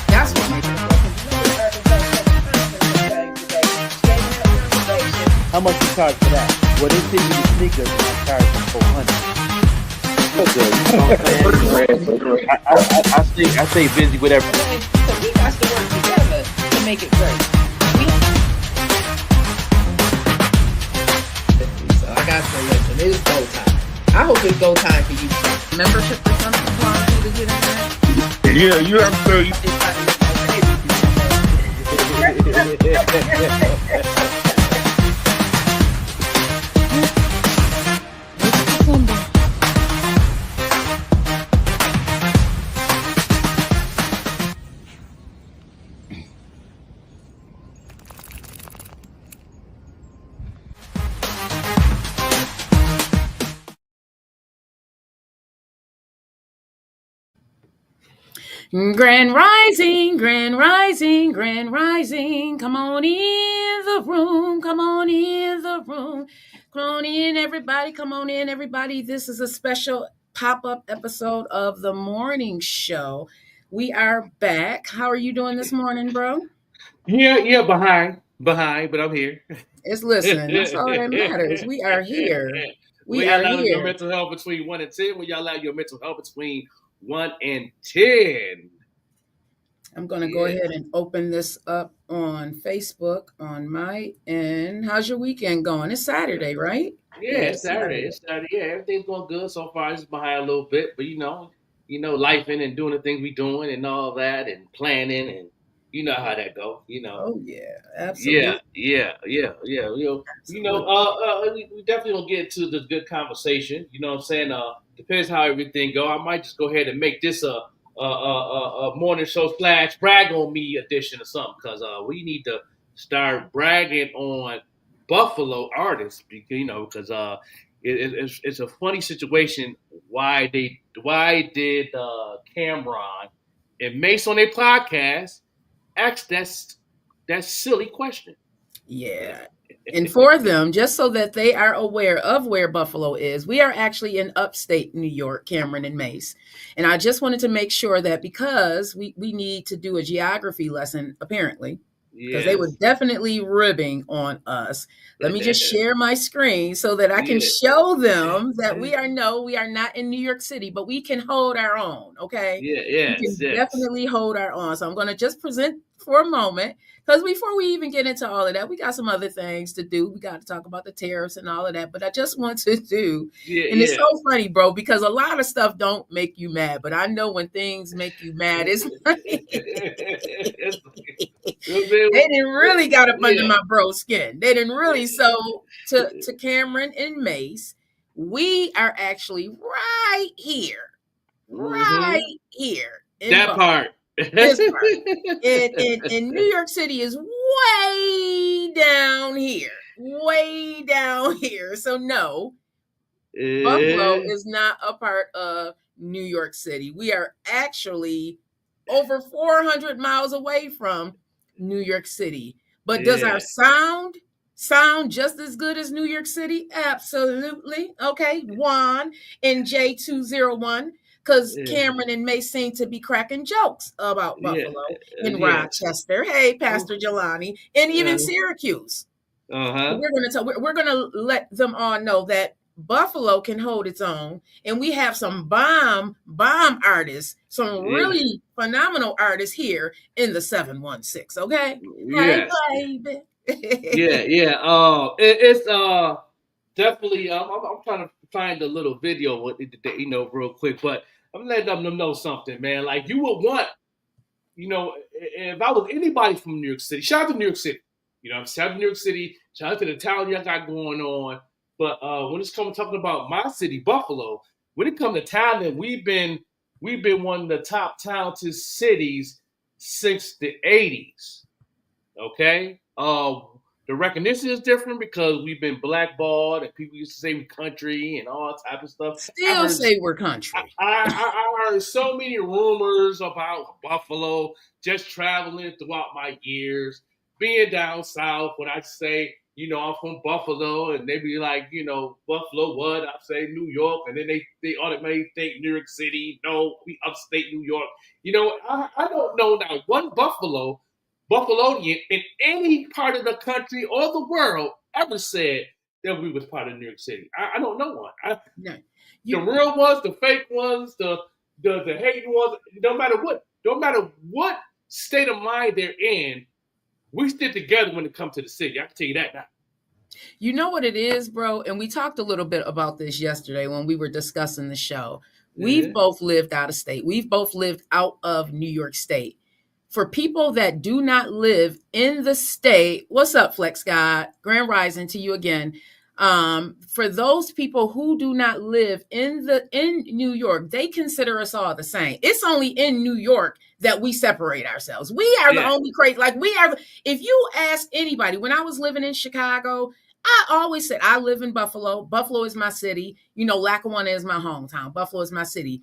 That's what makes it fun. How much you charge for that? Well, they send you the sneakers and I charge them $400. I stay busy with everything. So we got to work together to make it great. So I got to listen. It is go time. I hope it's go time for you. Membership or something for you to get in there? Yeah, you have to. Grand rising, grand rising, grand rising. Come on in the room. Come on in the room. Come on in, everybody. Come on in, everybody. This is a special pop-up episode of the morning show. We are back. How are you doing this morning, bro? Yeah, behind, but I'm here. It's listen. That's all that matters. We are here. We are y'all here. Your mental health between 1 and 10. When y'all have your mental health between 1 and 10. I'm going to go ahead and open this up on Facebook on my end. How's your weekend going? It's Saturday, right? Yeah, it's Saturday. It's Saturday. Yeah, everything's going good so far. Just behind a little bit, but you know, lifing and doing the things we doing and all that and planning and you know how that go. You know. Oh yeah, absolutely. Yeah. We definitely gonna get into the good conversation. You know what I'm saying? Depends how everything go. I might just go ahead and make this a morning show / brag on me edition or something because we need to start bragging on Buffalo artists because it's a funny situation. Why did Cameron and Mase on their podcast ask that silly question? Yeah. And for them, just so that they are aware of where Buffalo is, we are actually in upstate New York, Cameron and Mase. And I just wanted to make sure that because we need to do a geography lesson, apparently, because they were definitely ribbing on us. Let me just share my screen so that I can show them that we are not in New York City, but we can hold our own, okay? We can definitely hold our own. So I'm going to just present for a moment, because before we even get into all of that, we got some other things to do. We got to talk about the tariffs and all of that, but I just want to do, it's so funny, bro, because a lot of stuff don't make you mad, but I know when things make you mad, it's like, they didn't really got up under my bro skin. They didn't really. So to Cameron and Mase, we are actually right here in that Buffalo. part. This part. And New York City is way down here. So no, Buffalo is not a part of New York City. We are actually over 400 miles away from New York City. But does our sound just as good as New York City? Absolutely. Okay. Juan and J201. Because Cameron and May seem to be cracking jokes about Buffalo and Rochester. Hey, Pastor Jelani, and even Syracuse. We're gonna let them all know that Buffalo can hold its own, and we have some bomb artists, some really phenomenal artists here in the 716. Okay, hey baby. It's definitely. I'm trying to find a little video with real quick, but I'm letting them know something, man. Like you would want, if I was anybody from New York City, shout out to New York City. Shout out to New York City. Shout out to the talent y'all got going on. But when it's talking about my city, Buffalo, when it comes to talent, we've been one of the top talented cities since the 80s. Okay. The recognition is different because we've been blackballed and people used to say we're country and all type of stuff. Still say we're country. I heard so many rumors about Buffalo just traveling throughout my years, being down south. When I say I'm from Buffalo, and they be like, Buffalo, what? I say New York, and then they automatically think New York City. No, we upstate New York. I don't know now one Buffalonian in any part of the country or the world ever said that we was part of New York City. I don't know one. No. The real ones, the fake ones, the hating ones, no matter what state of mind they're in, we stick together when it comes to the city. I can tell you that now. You know what it is, bro? And we talked a little bit about this yesterday when we were discussing the show. We've both lived out of state. We've both lived out of New York State. For people that do not live in the state, what's up, Flex God? Grand Rising to you again. For those people who do not live in New York, they consider us all the same. It's only in New York that we separate ourselves. We are the only crazy. Like we are. If you ask anybody, when I was living in Chicago, I always said I live in Buffalo. Buffalo is my city. Lackawanna is my hometown. Buffalo is my city.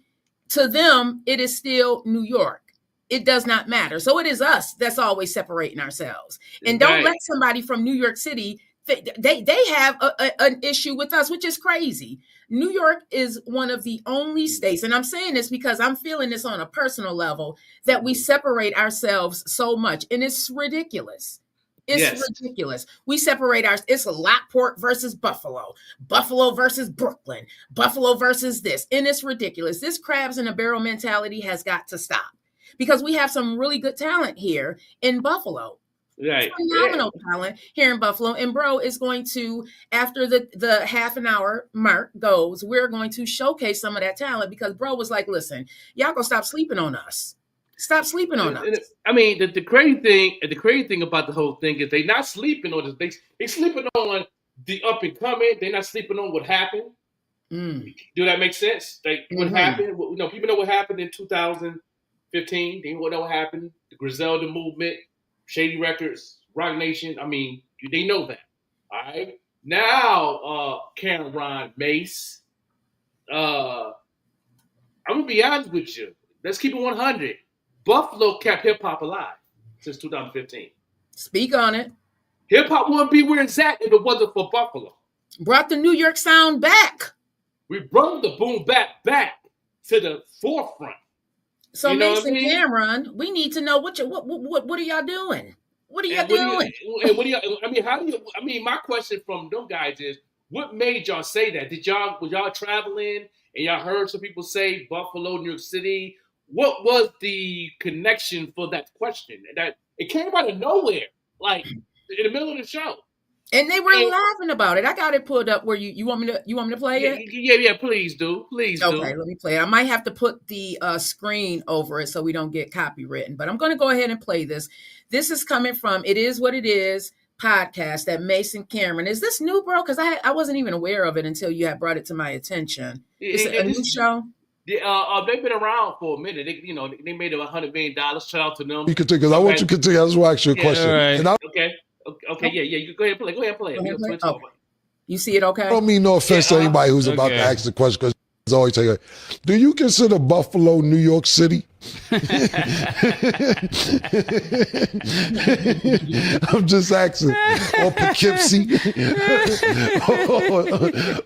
To them, it is still New York. It does not matter. So it is us that's always separating ourselves. And don't let somebody from New York City, they have an issue with us, which is crazy. New York is one of the only states, and I'm saying this because I'm feeling this on a personal level, that we separate ourselves so much. And it's ridiculous. It's ridiculous. We separate it's a Lockport versus Buffalo versus Brooklyn, Buffalo versus this. And it's ridiculous. This crabs in a barrel mentality has got to stop. Because we have some really good talent here in Buffalo. Right. Phenomenal talent here in Buffalo. And bro is going to, after the half an hour mark goes, we're going to showcase some of that talent because bro was like, listen, y'all gonna stop sleeping on us. Stop sleeping on us. I mean, the crazy thing about the whole thing is they not sleeping on us. They sleeping on the up and coming. They're not sleeping on what happened. Do that make sense? What happened? People know what happened in 2015. They know what happened. The Griselda movement, Shady Records, Rock Nation. I mean, they know that. All right. Now, Cameron, Mase. I'm gonna be honest with you. Let's keep it 100. Buffalo kept hip hop alive since 2015. Speak on it. Hip hop wouldn't be where it's at if it wasn't for Buffalo. Brought the New York sound back. We brought the boom back to the forefront. So Mase and Cameron, we need to know what are y'all doing? What are y'all doing? My question from them guys is, what made y'all say that? Was y'all traveling and y'all heard some people say Buffalo, New York City? What was the connection for that question? That it came out of nowhere, like in the middle of the show. And they were laughing about it. I got it pulled up where you want me to play it? Yeah, please do. Okay, let me play it. I might have to put the screen over it so we don't get copywritten, but I'm going to go ahead and play this. This is coming from It Is What It Is podcast at Mase and Cameron. Is this new, bro? Because I wasn't even aware of it until you had brought it to my attention. Is it a new show? Yeah, they've been around for a minute. They made $100 million. Shout out to them. You can take it. I want you to continue. I just want to ask you a question. Right. Okay, yeah. You go ahead and play it. Okay. You see it okay? I don't mean no offense to anybody who's about to ask the question because it's always say, do you consider Buffalo New York City? I'm just asking. Or Poughkeepsie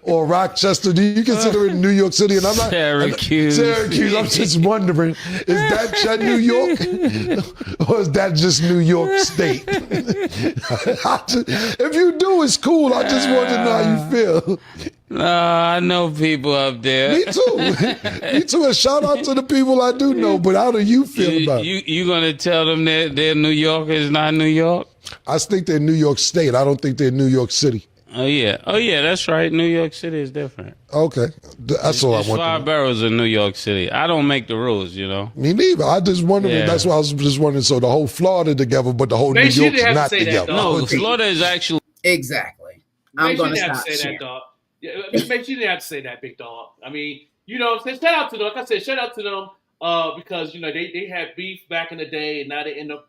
or Rochester. Do you consider it New York City? And I'm not Syracuse. I'm just wondering, is that New York or is that just New York State? If you do, it's cool. I just want to know how you feel. I know people up there. Me too. And shout out to the people I do know. But how do you feel about it? You gonna tell them that they're New York is not New York? I think they're New York State. I don't think they're New York City. Oh yeah, that's right. New York City is different. Okay, that's all I want. 5 boroughs in New York City. I don't make the rules, Me neither. I just wondered. Yeah. That's why I was just wondering. So the whole Florida together, but the whole New York's not together. No, Florida is actually exactly. I'm going to stop. Say that, dog. Yeah, make sure you didn't have to say that, big dog. I mean, shout out to them. Like I said, shout out to them because they had beef back in the day, and now they end up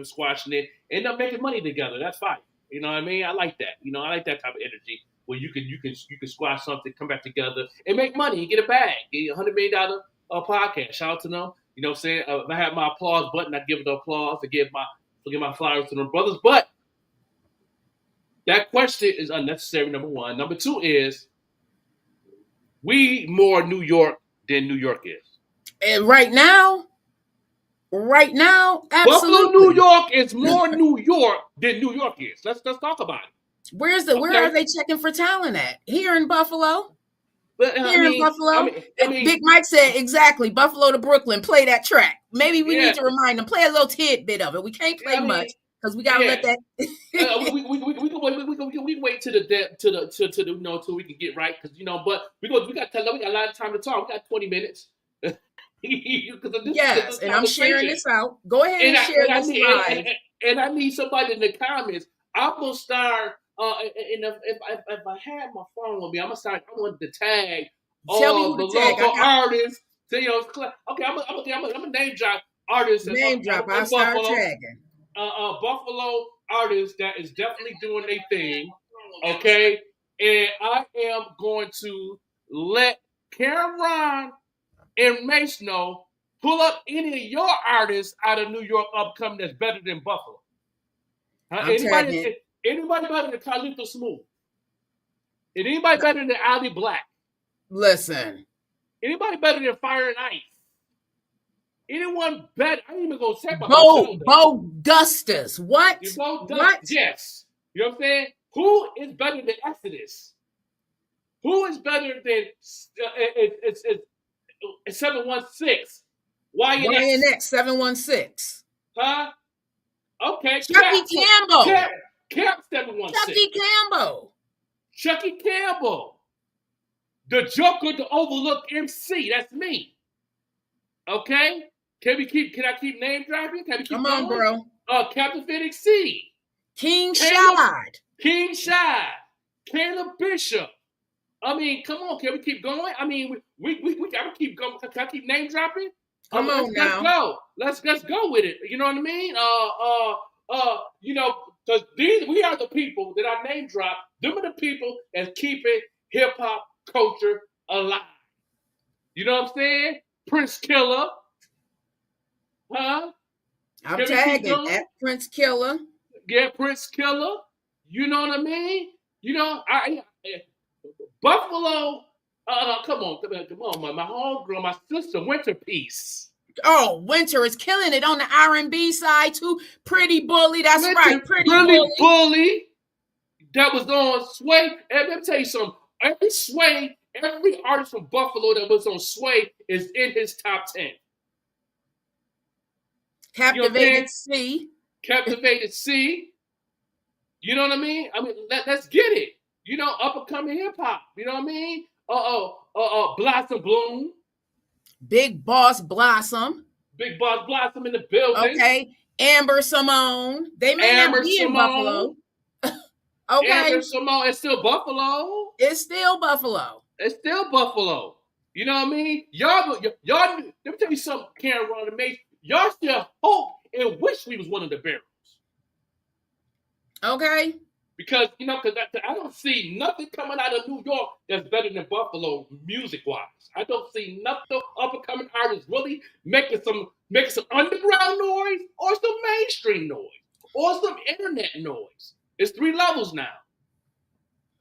squashing it, end up making money together. That's fine. You know what I mean? I like that. I like that type of energy where you can squash something, come back together, and make money. You get a bag, get $100 million podcast. Shout out to them. You know what I'm saying? If I have my applause button, I give it the applause. I give my flowers to them brothers, but that question is unnecessary, number one. Number two is, we more New York than New York is. And right now, absolutely. Buffalo, New York is more New York than New York is. Let's talk about it. Where are they checking for talent at? Here in Buffalo? But, in Buffalo? Big Mike said, exactly, Buffalo to Brooklyn, play that track. Maybe we need to remind them, play a little tidbit of it. We can't play much because we gotta let that. we can wait till till we can get right, because but we got a lot of time to talk. We got 20 minutes. Yes, and I'm sharing this out. Go ahead and share this live. And I need somebody in the comments. I'm gonna start. And if I had my phone with me, I'm gonna start. I want to tag all the local artists. Okay, I'm a name drop artists. Name drop. I'll start tagging. Buffalo artists that is definitely doing their thing. Okay, and I am going to let Cameron and Mase know. Pull up any of your artists out of New York upcoming that's better than Buffalo. Anybody better than Carlito Smooth? And anybody better than Ali Black? Listen. Anybody better than Fire and Ice? Anyone better? I ain't even gonna say Bo Gustus. What? What? Yes. You know what I'm saying? Who is better than Exodus? Who is better than 716? YNX 716. Huh? Okay. Chucky Campbell. Camp 716. Chucky Campbell. The Joker, the overlooked MC. That's me. Okay? Can I keep name dropping? Can we keep Come going? on, bro. Captain Phoenix C. King Shad. Caleb Bishop. I mean, come on. Can we keep going? I mean, we gotta keep going. Can I keep name dropping? Come on now. Let's go. Let's go with it. You know what I mean? Because we are the people that I name drop. Them are the people that's keeping hip hop culture alive. You know what I'm saying? Prince Killer. Huh? I'm tagging at Prince Killer. Yeah, Prince Killer. You know what I mean? Buffalo. Come on, my homegirl, my sister, Winter Peace. Oh, Winter is killing it on the R&B side too. Pretty Bully, that's right. Pretty Bully. That was on Sway. And let me tell you something. Every artist from Buffalo that was on Sway is in his top 10. Captivated C. You know what I mean? Let's get it. Up and coming hip hop. You know what I mean? Blossom Bloom. Big Boss Blossom in the building. Okay. Amber Simone. They may not be in Buffalo. Okay. Amber Simone. It's still Buffalo. You know what I mean? Y'all. Let me tell you something, Karen, Ron, and Mase. Y'all still hope and wish we was one of the Barrels. Okay. Because I don't see nothing coming out of New York that's better than Buffalo music-wise. I don't see nothing up-and-coming artists really making some underground noise or some mainstream noise or some internet noise. It's 3 levels now.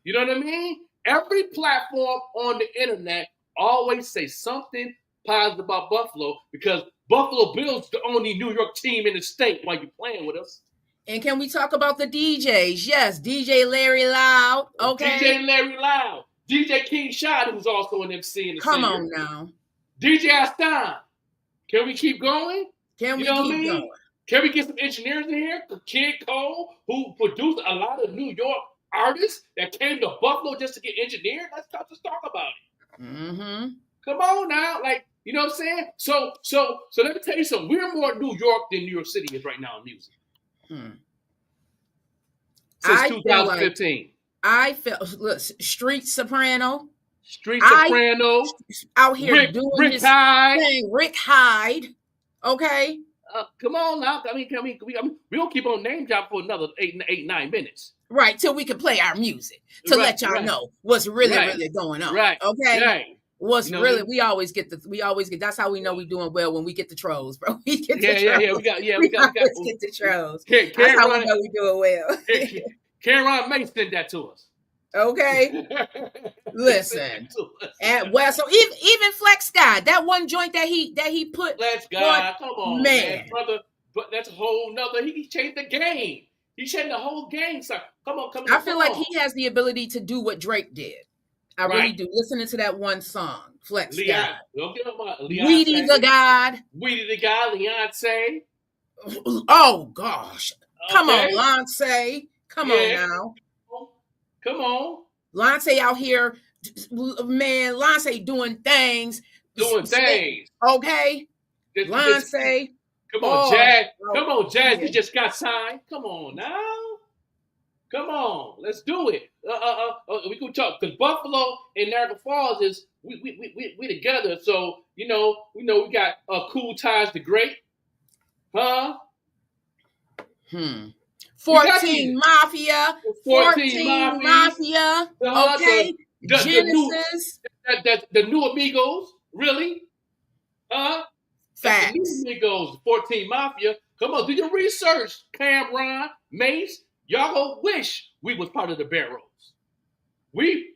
You know what I mean? Every platform on the internet always say something positive about Buffalo because Buffalo Bills the only New York team in the state while you're playing with us. And can we talk about the DJs? Yes, DJ Larry Loud. Okay. DJ Larry Loud. DJ King Shad, who's also an MC in the Come on now. DJ Astan. Can we keep going? Can we keep going? Can we get some engineers in here? Kid Cole, who produced a lot of New York artists that came to Buffalo just to get engineered? Let's talk about it. Mm-hmm. Come on now. You know what I'm saying? So let me tell you something. We're more New York than New York City is right now in music. Since 2015. I felt Street Soprano. Out here doing his thing. Rick Hyde. Okay. Come on now. We don't keep on name drop for another 9 minutes. Right, till we can play our music to let y'all know what's really going on. Right. Okay. Right. What's really we always get that's how we know we're doing well when we get the trolls, bro. We get the trolls. We got get the trolls. That's how we know we're doing well. Cameron Mase sent that to us. Okay. Listen. So even Flex God, that one joint that he put. Flex God, come on, man, brother. But that's a whole nother. He changed the game. He changed the whole game, sir. Come on. I feel like he has the ability to do what Drake did. I really do. Listening to that one song, Flex God. Don't get about Weedy the God. Weedy the God, Leonce. Oh gosh. Come on, Lance. Come on now. Come on. Lance out here, man. Lance doing things. Okay. Lance. Come on, Jazz. Come on, Jazz. You just got signed. Come on now. Come on. Let's do it. We can talk because Buffalo and Niagara Falls is we together. So we we got Cool Ties the Great. Huh? 14 Mafia. 14 Mafia. Okay. Genesis. The new Amigos. Really? Facts. The new Amigos, 14 Mafia. Come on, do your research, Cameron, Mase. Y'all gonna wish we was part of the Barrows. We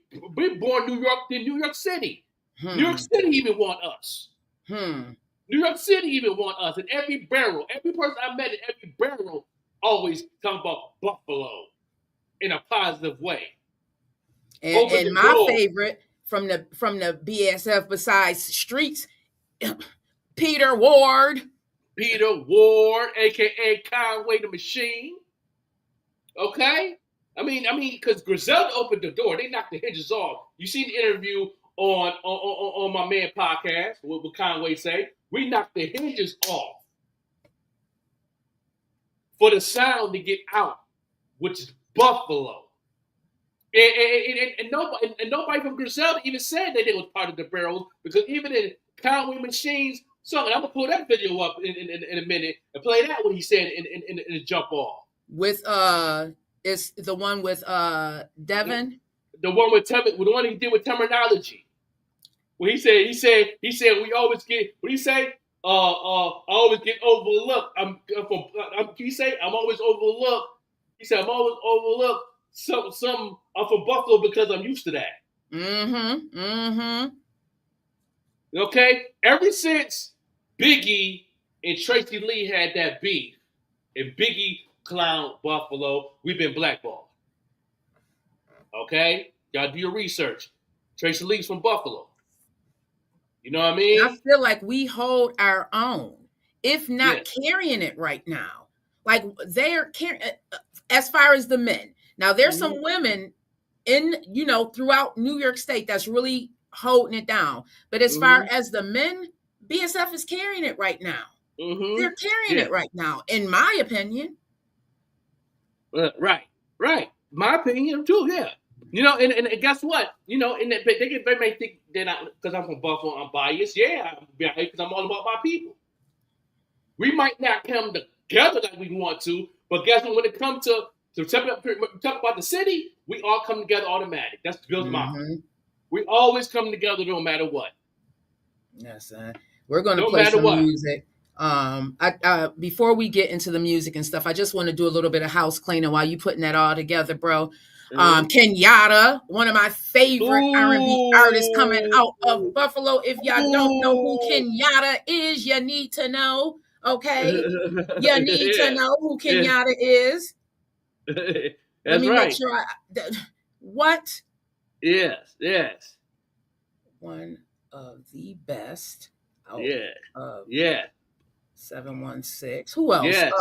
born in New York City. New York City even want us. New York City even want us. And every barrel, every person I met in every barrel always talk about Buffalo in a positive way. And my favorite from the BSF besides Streets, Peter Ward, aka Conway the Machine. Okay, I mean, because Griselda opened the door, they knocked the hinges off. You seen the interview on my man podcast. What would Conway say? We knocked the hinges off for the sound to get out, which is Buffalo. And nobody from Griselda even said that they was part of the Barrels, because even in Conway Machine's song, and I'm gonna pull that video up in a minute and play that what he said in the jump off. With it's the one with Devin. The one he did with terminology. Well, he said we always get, what do you say? Always get overlooked. I'm always overlooked. He said I'm always overlooked. Some I'm from Buffalo because I'm used to that. Okay? Ever since Biggie and Tracy Lee had that beef, and Biggie clown Buffalo, we've been blackballed. Okay? Y'all do your research. Tracy Lee's from Buffalo. You know what I mean? I feel like we hold our own, if not carrying it right now. Like they're carrying, as far as the men. Now there's some women in, throughout New York State that's really holding it down. But as far as the men, BSF is carrying it right now. They're carrying it right now, in my opinion. Right. My opinion too, yeah. And guess what? They may think that because I'm from Buffalo, I'm biased. Yeah, because I'm all about my people. We might not come together like we want to, but guess what? When it comes to talk about the city, we all come together automatic. That's the Bill's motto. We always come together no matter what. Yes, we're going to play some music. Before we get into the music and stuff, I just want to do a little bit of house cleaning while you putting that all together, bro. Kenyatta, one of my favorite R&B artists coming out of Buffalo. If y'all don't know who Kenyatta is, you need to know. Okay, you need to know who Kenyatta is. Let me make sure. What? Yes. One of the best. 716. Who else? Yes.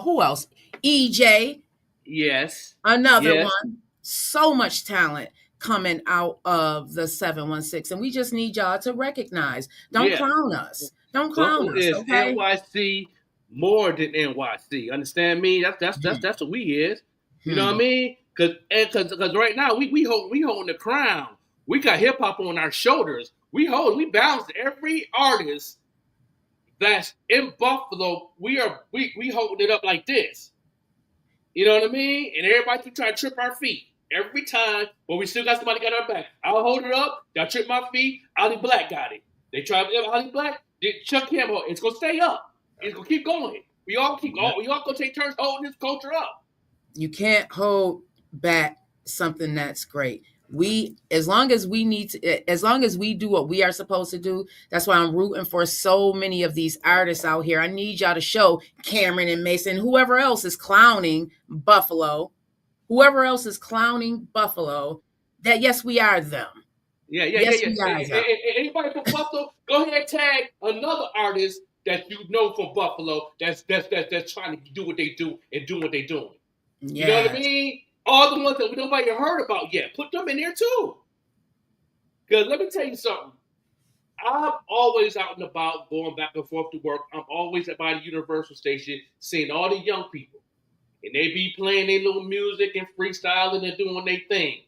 Who else? EJ. Yes. Another one. So much talent coming out of the 716. And we just need y'all to recognize. Don't clown us. Don't clown us. Okay? NYC more than NYC. Understand me? That's what we is. You know what I mean? Because right now we holding the crown. We got hip hop on our shoulders. We balance every artist that's in Buffalo. We holding it up like this. You know what I mean? And everybody keep trying to trip our feet every time, but we still got somebody got our back. I'll hold it up. Y'all trip my feet. Ali Black got it. They tried Ali Black. Chuck him. It's gonna stay up. It's gonna keep going. We all gonna take turns holding this culture up. You can't hold back something that's great. As long as we do what we are supposed to do, that's why I'm rooting for so many of these artists out here. I need y'all to show Cameron and Mason, whoever else is clowning Buffalo, that yes, we are them. Yeah. We are them. Anybody from Buffalo, go ahead and tag another artist that you know from Buffalo that's trying to do what they do and doing what they're doing. Yes. You know what I mean? All the ones that nobody heard about yet, put them in there too. Because let me tell you something. I'm always out and about, going back and forth to work. I'm always at by the Universal Station, seeing all the young people. And they be playing their little music and freestyling and doing their thing.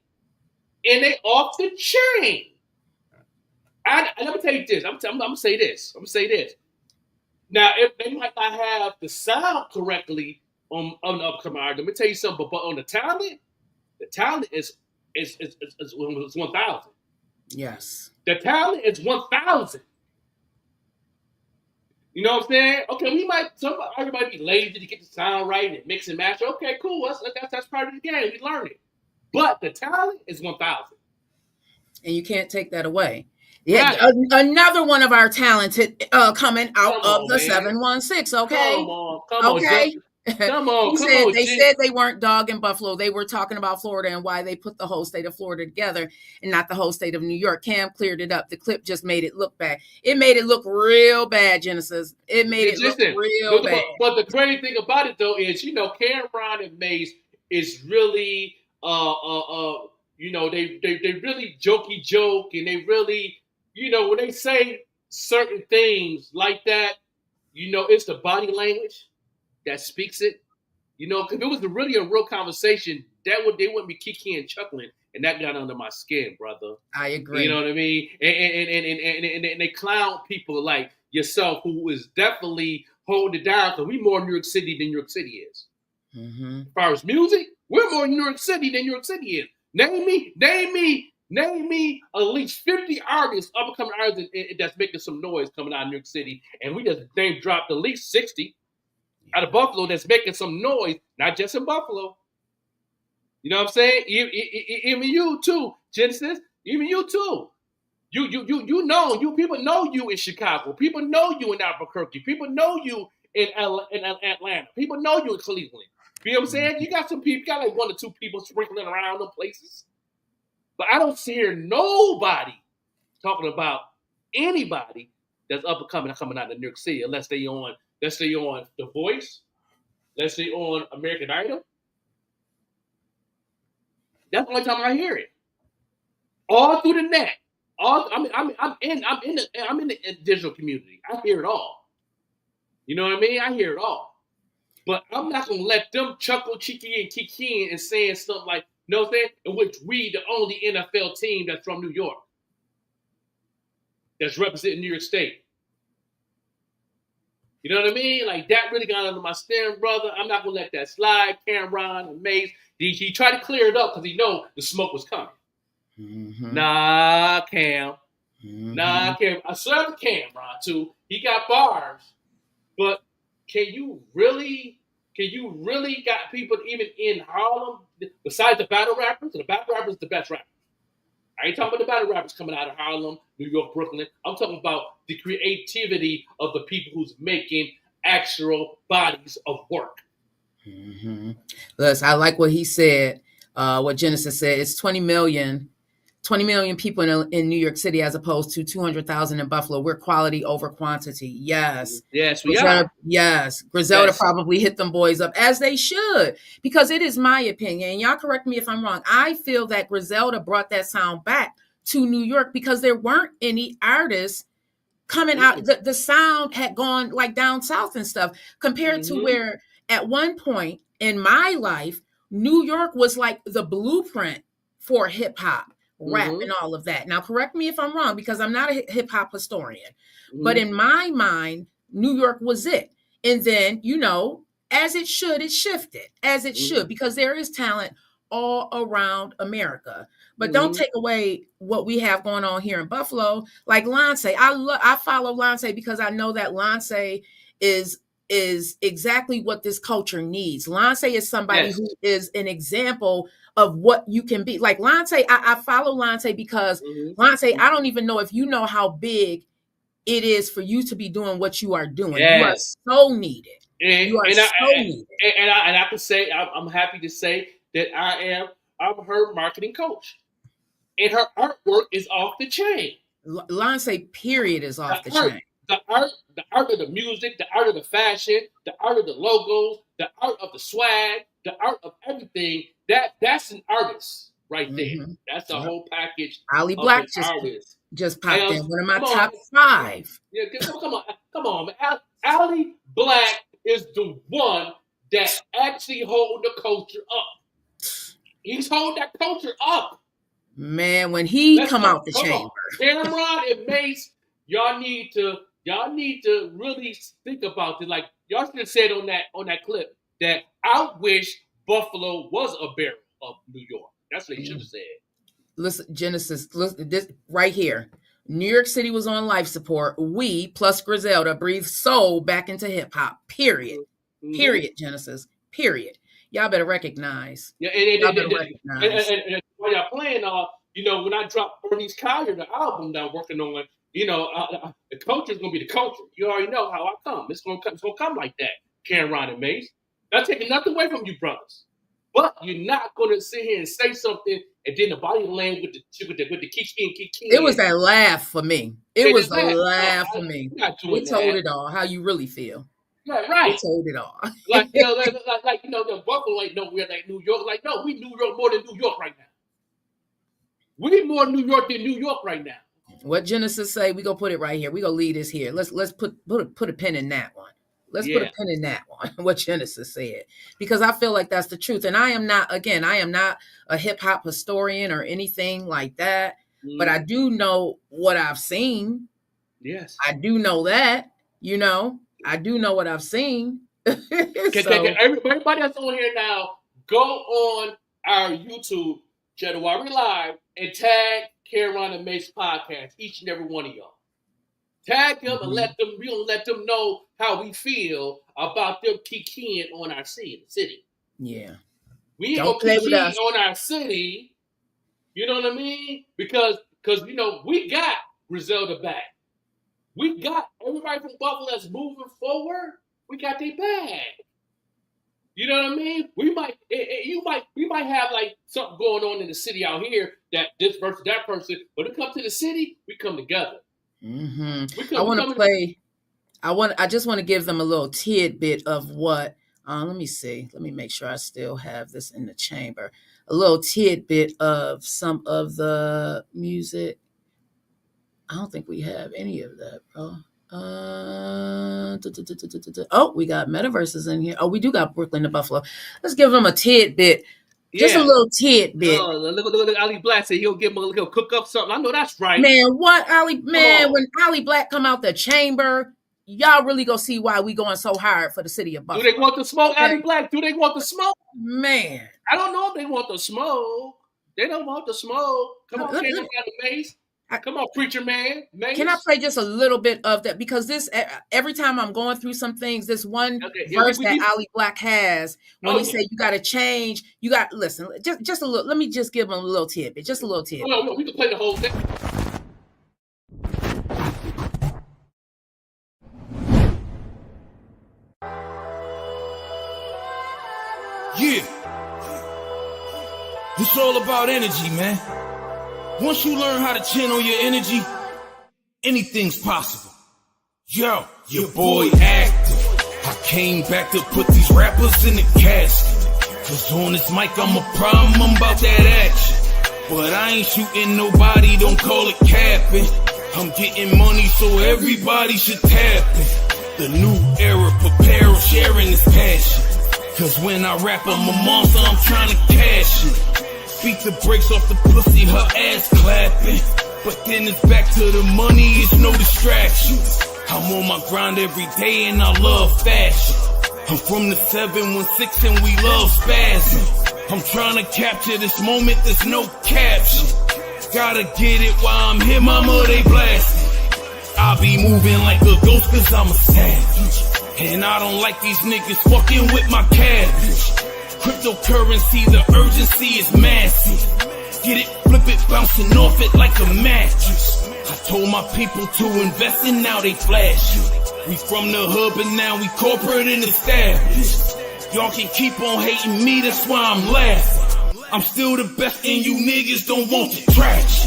And they off the chain. Let me tell you this. I'm going to say this. Now, if they might not have the sound correctly on the upcoming artist, let me tell you something. But on the talent is 1,000. Yes. The talent is 1,000. You know what I'm saying? Okay, somebody might be lazy to get the sound right and mix and match. Okay, cool. That's part of the game. We learn it. But the talent is 1,000. And you can't take that away. Yeah, right. Another one of our talented coming out of the 716. Okay, come on. They said they weren't dogging Buffalo. They were talking about Florida and why they put the whole state of Florida together and not the whole state of New York. Cam cleared it up. The clip just made it look bad. It made it look real bad, Genesis. It made it look real bad. But the crazy thing about it though is, Cameron and Mase is really they really jokey joke, and they really, when they say certain things like that, it's the body language that speaks it. Because if it was really a real conversation, they wouldn't be kiki and chuckling, and that got under my skin, brother. I agree. You know what I mean? And they clown people like yourself, who is definitely holding it down, because we more New York City than New York City is. Mm-hmm. As far as music, we're more New York City than New York City is. Name me at least 50 artists, up-and-coming artists that's making some noise coming out of New York City, and we just name dropped at least 60 out of Buffalo that's making some noise, not just in Buffalo. You know what I'm saying? Even you too, Genesis. Even you too. People know you in Chicago. People know you in Albuquerque. People know you in Atlanta. People know you in Cleveland. You know what I'm saying? You got some people, you got like 1 or 2 people sprinkling around them places. But I don't hear nobody talking about anybody that's up and coming out of New York City, unless they on The Voice, let's say on American Idol. That's the only time I hear it. All through the net. I'm in the digital community. I hear it all. You know what I mean? I hear it all. But I'm not gonna let them chuckle, cheeky, and kiki and saying something like, you know what I'm saying? In which we, the only NFL team that's from New York, that's representing New York State. You know what I mean? Like, that really got under my skin, brother. I'm not gonna let that slide. Cameron and Mase, he tried to clear it up because he know the smoke was coming. Mm-hmm. Nah, Cam. Mm-hmm. Nah, Cam. I served Cameron too. He got bars, but can you really got people even in Harlem besides the battle rappers? The battle rappers are the best rappers. I ain't talking about the battle rappers coming out of Harlem, New York, Brooklyn. I'm talking about the creativity of the people who's making actual bodies of work. Mm-hmm. Listen, I like what he said, what Genesis said. It's 20 million people in New York City as opposed to 200,000 in Buffalo. We're quality over quantity. Yes. Yes, we are. Yes. Griselda probably hit them boys up, as they should, because it is my opinion. And y'all correct me if I'm wrong. I feel that Griselda brought that sound back to New York because there weren't any artists coming out. The sound had gone like down south and stuff compared to where at one point in my life, New York was like the blueprint for hip hop, rap, and all of that. Now, correct me if I'm wrong, because I'm not a hip hop historian, but in my mind, New York was it. And then, as it should, it shifted as it should, because there is talent all around America. But don't take away what we have going on here in Buffalo. Like Lance, I follow Lance because I know that Lance is is exactly what this culture needs. Lance is somebody who is an example of what you can be. Like Lance, I follow Lance because Lance, I don't even know if you know how big it is for you to be doing what you are doing. You are so needed. You are so needed. And I can say, I'm happy to say that I'm her marketing coach. And her artwork is off the chain. Lance, period, is off the chain. The art of the music, the art of the fashion, the art of the logos, the art of the swag, the art of everything. That's an artist right there. That's the whole package. Ali Black just popped in. One of my top 5. Yeah, come on, man. Ali Black is the one that actually hold the culture up. He's holding that culture up. Man, when he come out the chamber. Cameron and Mase, y'all need to really think about it. Like y'all should have said on that clip that I wish Buffalo was a barrel of New York. That's what they should have said. Listen, Genesis, listen, this right here. New York City was on life support. We plus Griselda breathed soul back into hip hop. Period. Period, Genesis. Period. Y'all better recognize. Yeah, and while y'all playing, when I drop Bernice Collier, the album that I'm working on, the culture's gonna be the culture. You already know how I come. It's gonna come like that. Cameron and Mase. Not taking nothing away from you brothers, but you're not gonna sit here and say something and then the body land with the kiki. It was that laugh for me. It was a laugh for me. We told it all. How you really feel. Right. We told it all. The Buffalo ain't nowhere like New York. Like, no, we New York more than New York right now. We more New York than New York right now. What Genesis say? We gonna put it right here. We gonna leave this here. Let's put a pin in that one. Let's put a pin in that one. What Genesis said, because I feel like that's the truth. And I am not a hip hop historian or anything like that. But I do know what I've seen. Yes, I do know that. I do know what I've seen. Everybody that's on here now, go on our YouTube, Jedwari Live, and tag Cameron and Mase podcast, each and every one of y'all. Tag them and we gonna let them know how we feel about them kikiing on our city. Yeah. We ain't gonna kiki on our city. You know what I mean? Because we got Griselda back. We got everybody from Buffalo that's moving forward. We got their bag. You know what I mean? We might have like something going on in the city out here that this versus that person, but when it comes to the city, we come together. I just want to give them a little tidbit of what. Let me see. Let me make sure I still have this in the chamber. A little tidbit of some of the music. I don't think we have any of that, bro. Oh, we got Metaverses in here. Oh, we do got Brooklyn to Buffalo. Let's give them a tidbit. Just a little tidbit. Look at Ali Black say he'll cook up something. I know that's right. Man, what Ali? Man, when Ali Black come out the chamber, y'all really go see why we going so hard for the city of Buffalo. Do they want the smoke, Ali Black? Do they want the smoke? Man, I don't know if they want the smoke. They don't want the smoke. Come on, Cameron and Mase. Come on, preacher man. Mase. Can I play just a little bit of that? Because this, every time I'm going through some things, this one verse that Ali Black has, when he said you got to change, listen, just a little, let me just give him a little tidbit, just a little tidbit. No, we can play the whole thing. Yeah. It's all about energy, man. Once you learn how to channel your energy, anything's possible. Yo, your boy active. I came back to put these rappers in the casket. Cause on this mic I'm a problem, I'm about that action. But I ain't shooting nobody, don't call it capping. I'm getting money so everybody should tap it. The new era, prepare, sharing this passion. Cause when I rap, I'm a monster, I'm trying to cash it. Beat the brakes off the pussy, her ass clapping. But then it's back to the money, it's no distraction. I'm on my grind every day and I love fashion. I'm from the 716 and we love spazzing. I'm trying to capture this moment, there's no caption. Gotta get it while I'm here, mama, they blasting. I be moving like a ghost cause I'm a savage. And I don't like these niggas fucking with my cabbage. Cryptocurrency, the urgency is massive. Get it, flip it, bouncing off it like a mattress. I told my people to invest and now they flash it. We from the hood but now we corporate and established. Y'all can keep on hating me, that's why I'm laughing. I'm still the best and you niggas don't want the trash.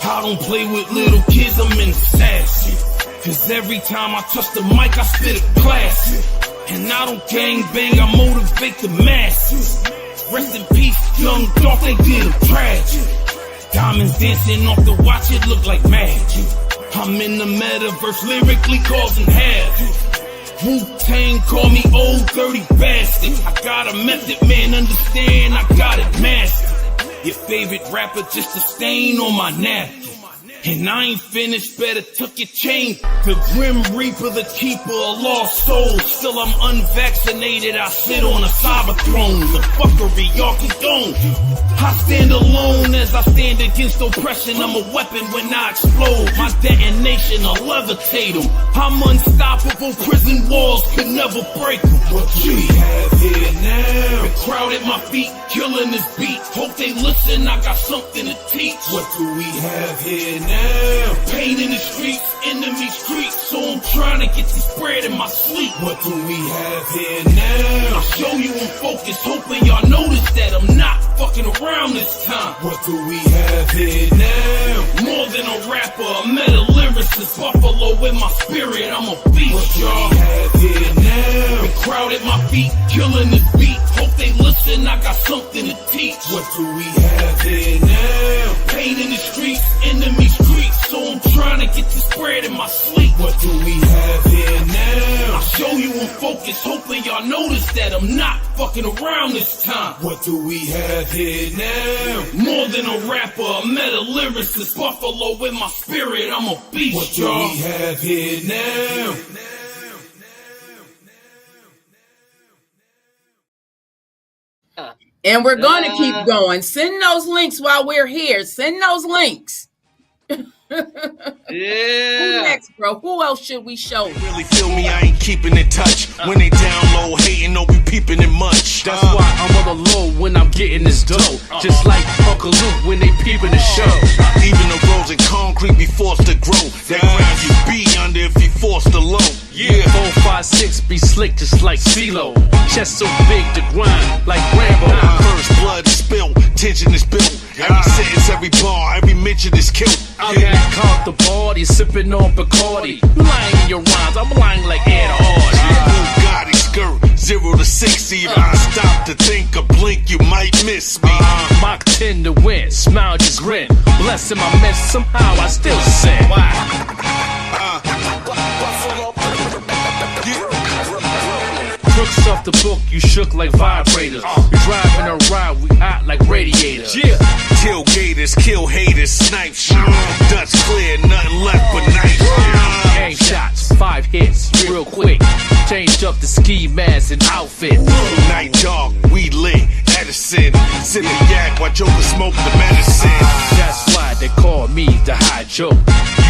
I don't play with little kids, I'm in the sassy. Cause every time I touch the mic, I spit a classic. And I don't gang bang, I motivate the masses. Rest in peace, young dog, they did him tragic. Diamonds dancing off the watch, it look like magic. I'm in the metaverse, lyrically causing havoc. Wu-Tang call me old dirty bastard. I got a method, man, understand, I got it mastered. Your favorite rapper just a stain on my napkin. And I ain't finished, better tuck your chain. The Grim Reaper, the keeper of lost souls. Still I'm unvaccinated, I sit on a cyber throne. The fuckery y'all condone. I stand alone as I stand against oppression. I'm a weapon when I explode. My detonation will levitate them. I'm unstoppable, prison walls could never break them. What we have here now? The crowd at my feet, killing this beat. Hope they listen, I got something to teach. What do we have here now? Pain in the streets, enemy streets. So I'm trying to get this bread in my sleep. What do we have here now? I'll show you in focus, hoping y'all notice that I'm not fucking around this time. What do we have here now? More than a rapper, a meta lyricist. Buffalo in my spirit, I'm a beast. What y'all have here now? The crowd at my feet, killing this beat. Hope they listen, I got something to teach. What do we have here now? Pain in the streets, enemy streets. So I'm trying to get this bread in my sleep. What do we have here now? I'll show you in focus, hoping y'all notice that I'm not fucking around this time. What do we have here now? More than a rapper, a meta lyricist. Buffalo in my spirit, I'm a beast. What do we have here now? And we're going to keep going. Send those links while we're here. Send those links. Yeah. Who next, bro? Who else should we show? Really feel me, I ain't keeping in touch. When they down low, hating, don't be peeping it much. That's why I'm on the low when I'm getting this dough. Just like Uncle Luke when they peeping the show. Even the roads and concrete be forced to grow. That ground you be under if you forced to low. Yeah, 4, 5, 6 be slick just like CeeLo. Chest so big to grind like Rambo. First blood is spilled, tension is built. Every sentence, every bar, every mention is killed. I got caught the body, sipping on Bacardi. You lying in your rhymes, I'm lying like Ed Hardy. Bugatti skirt, 0 to 60. If I stop to think or blink, you might miss me. Mach 10 to win, smile just grin. Blessing my mess, somehow I still sin. Crooks off the book, you shook like vibrators. We driving around, we hot like radiators. Yeah. Tailgaters, kill haters, snipe shit. Dutch clear, nothing left but night. Gang shots, 5 hits, real quick. Change up the ski mask and outfit. Night dog, we lit, Edison. Sip the yak while Joker smoke the medicine. That's why they call me the high joke.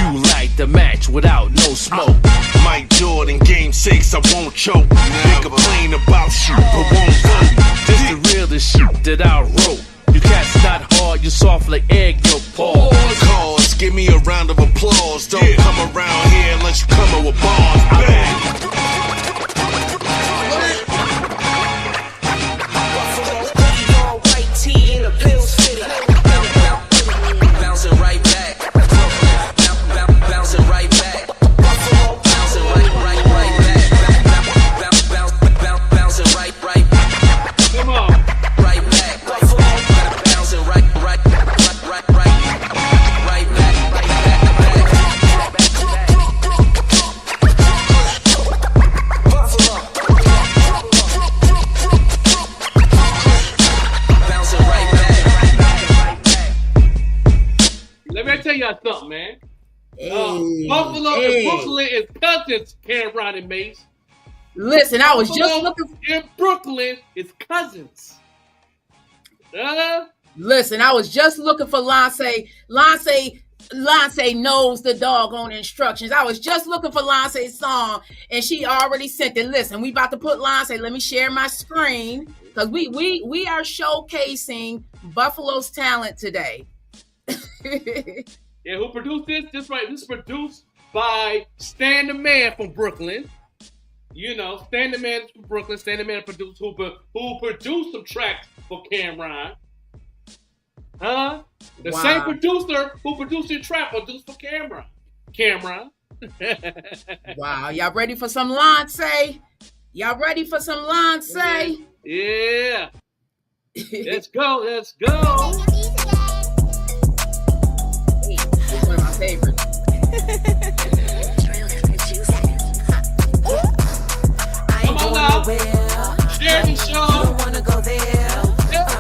You like the match without no smoke. Mike Jordan, game 6, I won't choke. They complain about you, but won't vote. This the realest shit that I wrote. You cats not hard, you soft like egg yolk. Pause. Cause, give me a round of applause. Don't come around here unless you come with bars. Bang. Something, man. Buffalo and Brooklyn is cousins, Cameron and Mase. Listen, I was Buffalo just looking. In Brooklyn is cousins. Listen, I was just looking for Lance. Lance Lance knows the doggone instructions. I was just looking for Lance's song, and she already sent it. Listen, we about to put Lance. Let me share my screen because we are showcasing Buffalo's talent today. Yeah, who produced this? This is produced by Stan the Man from Brooklyn. You know, Stan the Man from Brooklyn. Stan the Man produced who produced some tracks for Cameron. Huh? The same producer who produced your track produced for Cameron. Wow, y'all ready for some Lance? Y'all ready for some Lance? Yeah. Let's go. It's one of my favorites. Come on now. Share the show. You don't wanna go there.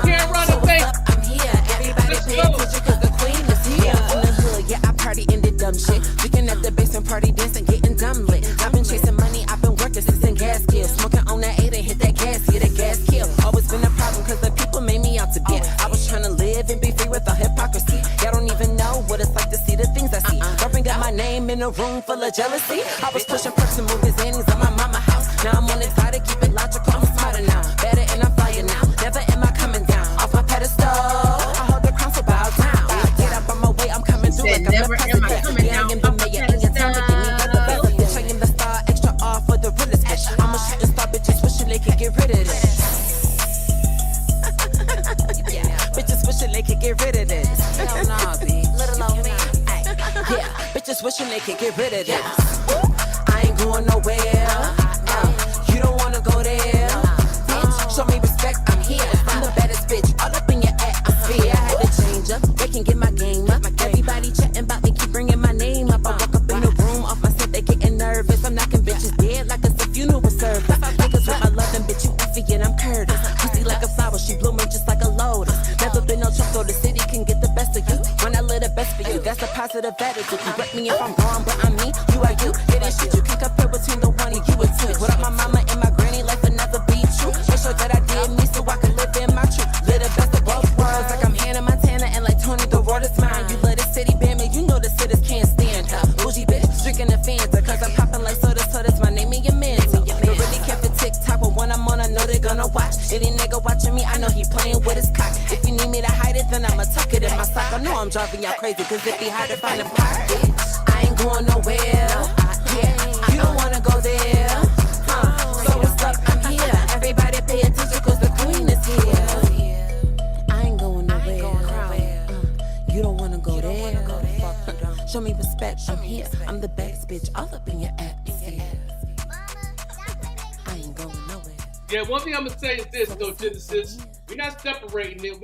Can't run away. I'm here. Everybody pay attention cause the queen is here. In the hood, yeah, I party in the dumb shit. Drinking at the basement party, dancing, getting dumb lit. I've been chasing money, I've been working since in gas kill. Smoking on that 8 and hit that gas, yeah, that gas kill. Always been a problem cause the people made me out to be. I was trying to live and be free without hypocrisy. Y'all don't even know what it's like to see the things I see. Rubbing got my name in a room full of jealousy. I was pushing perks and moving zannies at my mama house. Now I'm on the side to keep it logical, I'm smarter now. Better and I'm flyer now. Never am I coming down off my pedestal. I hold the crown so bow down. Get up on my way, I'm coming through like I'm the president. Yeah, I am the mayor and your town making me the best. Bitch, I am the star, extra off for the realest bitch. I'm a shooting star, bitches wishing they could get rid of this. Bitches wishing they could get rid of this. Hell nah, B. Little old me. Yeah, bitches wishing they could get rid of this. I ain't going nowhere. You don't wanna go there. Bitch, show me respect, I'm here. I'm the baddest bitch, all up in your atmosphere. I had to change up, they can get my game up. Everybody chatting about me, keep bringing my name up. I walk up in the room, off my set, they getting nervous. I'm knocking bitches dead like it's a funeral service. Niggas with my loving bitch, you iffy and I'm Curtis. Pussy like a flower, she blooming just like a lotus. Never been no trust, so the city can get the best of you. When I live the best for you, that's a positive attitude. Correct me if I'm wrong, but I'm me, you are you. Yeah, that shit you can compare between the one and you and two. What up, my mama and my granny, life will never be true. Make sure that I did me so I can live in my truth. Live the best of both worlds, like I'm Hannah Montana and like Tony, the world is mine. You love the city, Bama, you know the cities can't stand her. Bougie bitch, drinking the Fanta, cause I'm popping like soda, so that's my name and your man. Don't really care for TikTok, but when I'm on, I know they're gonna watch. Any nigga watching me, I know he playing with his cock. If you need me to hide it, then I'ma tuck it in my sock. I know I'm driving y'all crazy, cause it be hard to find a pocket. I ain't going nowhere. Yeah, you don't wanna go there. So what's up? I'm here. Everybody pay attention, cause the queen is here. I ain't going nowhere. You don't wanna go there. Show me respect, I'm here. I'm the best bitch, all up in your atmosphere. I ain't going nowhere. Yeah, one thing I'm gonna say is this though, Genesis. We're not separating it.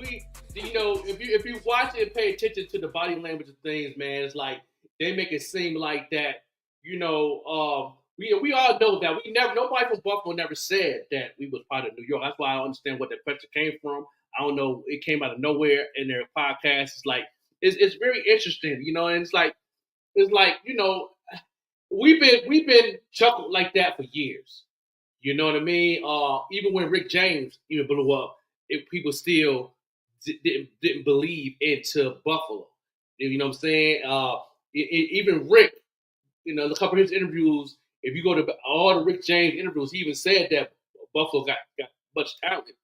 If you watch it and pay attention to the body language of things, man, it's like they make it seem like that. We all know that nobody from Buffalo never said that we was part of New York. That's why I don't understand what that question came from. I don't know. It came out of nowhere in their podcast. It's like it's very interesting, and it's like we've been chuckled like that for years. You know what I mean? Even when Rick James even blew up, people still didn't believe into Buffalo. You know what I'm saying? Even Rick, a couple of his interviews, if you go to all the Rick James interviews, he even said that Buffalo got much talent.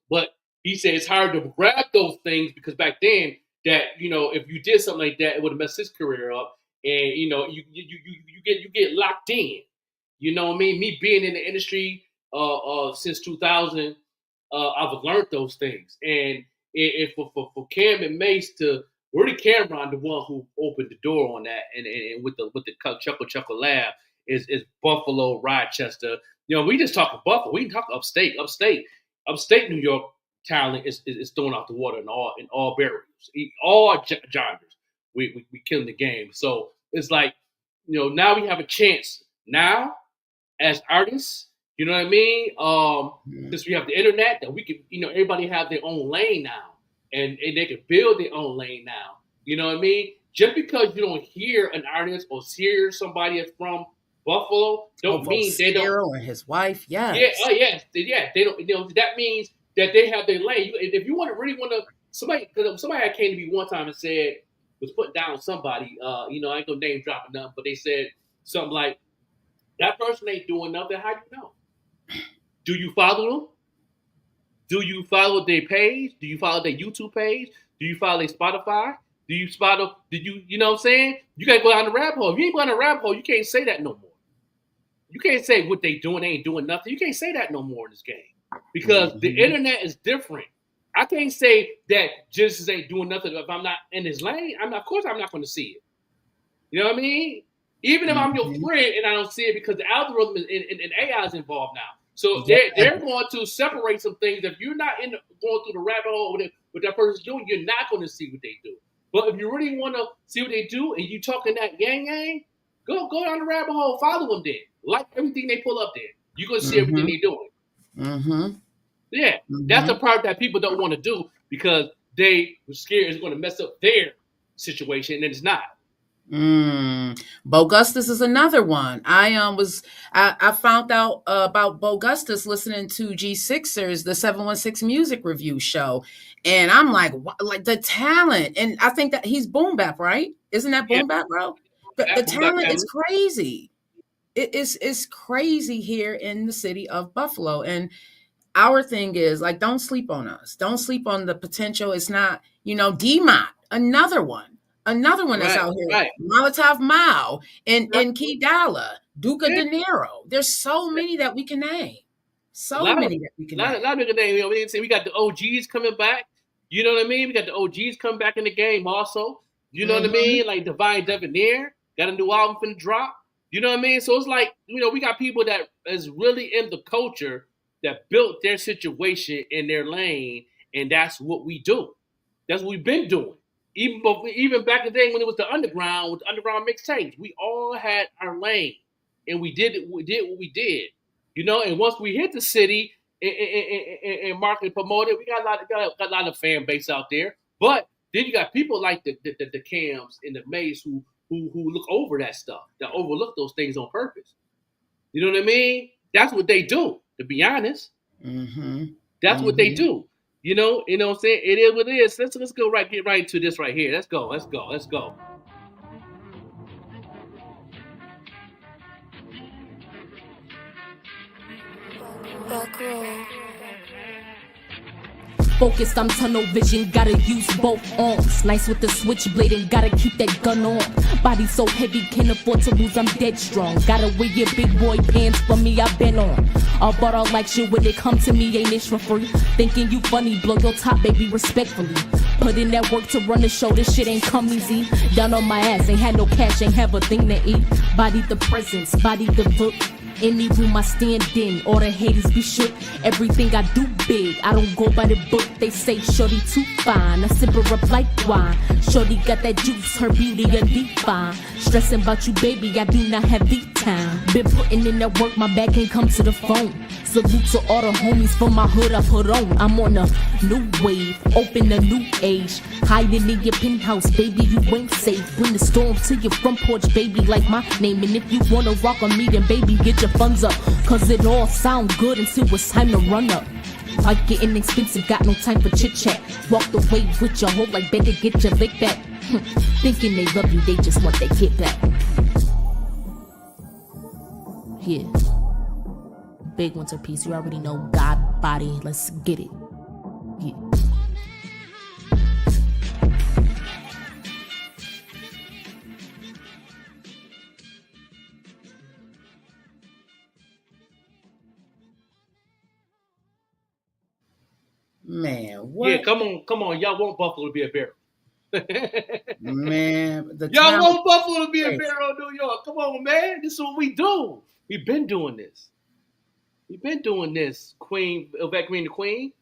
But he said it's hard to grab those things because back then that, if you did something like that, it would have messed his career up. And, you get locked in. You know what I mean? Me being in the industry since 2000, I've learned those things. And if for Cam and Mase to really Cameron, the one who opened the door on that, and with the chuckle laugh is Buffalo, Rochester. We just talking Buffalo. We can talk upstate New York talent is thrown out the water in all barriers, all genres. We killing the game. So it's like, now we have a chance now as artists. You know what I mean? Since we have the internet, that we can, everybody have their own lane now, and they can build their own lane now. You know what I mean? Just because you don't hear an artist or hear somebody that's from Buffalo, don't mean they don't. And his wife, yes. Yeah, yes. They don't. That means that they have their lane. If you really want to, somebody came to me one time and said, was putting down somebody. You know, I ain't gonna name dropping nothing, but they said something like, "That person ain't doing nothing. How you know? Do you follow them? Do you follow their page? Do you follow their YouTube page? Do you follow their Spotify? Do you follow? Did you know what I'm saying? You gotta go down the rabbit hole. If you ain't going down the rabbit hole, you can't say that no more. You can't say what they doing, they ain't doing nothing. You can't say that no more in this game because the internet is different. I can't say that Genesis ain't doing nothing if I'm not in his lane. Of course, I'm not going to see it. You know what I mean? Even if I'm your friend and I don't see it because the algorithm and AI is involved now. So they're going to separate some things. If you're not going through the rabbit hole with what that person's doing, you're not going to see what they do. But if you really want to see what they do and you talking that yang, go down the rabbit hole, follow them then. Like everything they pull up there. You're going to see everything they're doing. Mm-hmm. Yeah, that's the part that people don't want to do because they were scared it's going to mess up their situation, and it's not. Bogustus is another one. I found out about Bogustus listening to G6ers, the 716 Music Review show, and I'm like the talent, and I think that he's boom bap, right? Isn't that boom bap, bro? The talent is crazy. It's crazy here in the city of Buffalo, and our thing is like, don't sleep on us. Don't sleep on the potential. It's not, D-Mott, another one that's out here. Right. Molotov Mao and Key Dollar, Duca De Niro. There's so many that we can name. A lot of we can name. We got the OGs coming back. You know what I mean? We got the OGs coming back in the game also. You know what I mean? Like Divine Debonair got a new album finna drop. You know what I mean? So it's like, we got people that is really in the culture that built their situation in their lane, and that's what we do. That's what we've been doing. Even back in the day when it was the underground, with the underground mixtapes, we all had our lane, and we did what we did. And once we hit the city and market and promote it, we got a lot of fan base out there. But then you got people like the Cams and the Mase who look over that stuff, that overlook those things on purpose. You know what I mean? That's what they do. To be honest, that's what they do. You know what I'm saying? It is what it is. Let's go get right into this right here. Let's go. Focused, I'm tunnel vision, gotta use both arms. Nice with the switchblade and gotta keep that gun on. Body so heavy, can't afford to lose, I'm dead strong. Gotta wear your big boy pants for me, I've been on. All bought all like shit when it come to me, ain't it for free? Thinking you funny, blow your top, baby, respectfully. Put in that work to run the show, this shit ain't come easy. Down on my ass, ain't had no cash, ain't have a thing to eat. Body the presence, body the book. Any room I stand in, all the haters be shook. Everything I do big, I don't go by the book. They say shorty too fine, I sip her up like wine. Shorty got that juice, her beauty undefined. Stressing about you, baby, I do not have the time. Been putting in that work, my back ain't come to the phone. Salute to all the homies from my hood I put on. I'm on a new wave, open a new age. Hiding in your penthouse, baby, you ain't safe. Bring the storm to your front porch, baby, like my name. And if you wanna rock on me, then baby, get your funds up. Cause it all sound good until it's time to run up. Like getting expensive, got no time for chit chat. Walked away with your hoe like better get your lick back. Thinking they love you, they just want their get back. Yeah. Big ones are peace, you already know. God, body, let's get it. Yeah. Man, what? Yeah, come on. Y'all want Buffalo to be a barrel. Man, y'all want Buffalo to be a barrel in New York. Come on, man. This is what we do. We've been doing this. Queen, Yvette Green the Queen.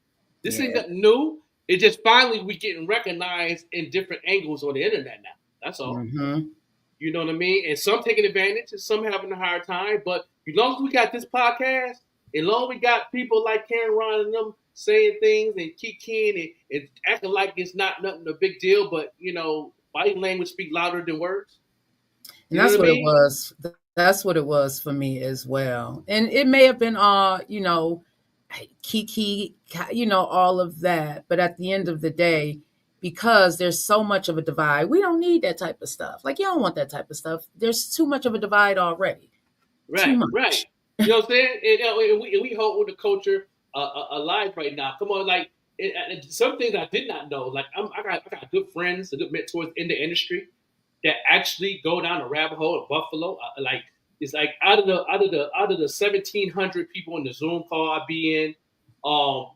This ain't nothing new. It just finally we getting recognized in different angles on the internet now. That's all. You know what I mean? And some taking advantage and some having a hard time. But as long as we got this podcast, as long as we got people like Karen Ron and them saying things and kicking and acting like it's not nothing a big deal, but body language speak louder than words. And that's what it was. That's what it was for me as well. And it may have been Kiki, all of that. But at the end of the day, because there's so much of a divide. We don't need that type of stuff. Like, you don't want that type of stuff. There's too much of a divide already. Too much. Right. You know what I'm saying? And we hold the culture alive right now. Come on, like some things I did not know. Like I got good friends, good mentors in the industry that actually go down the rabbit hole in Buffalo. Like it's like out of the 1,700 people in the Zoom call I be in,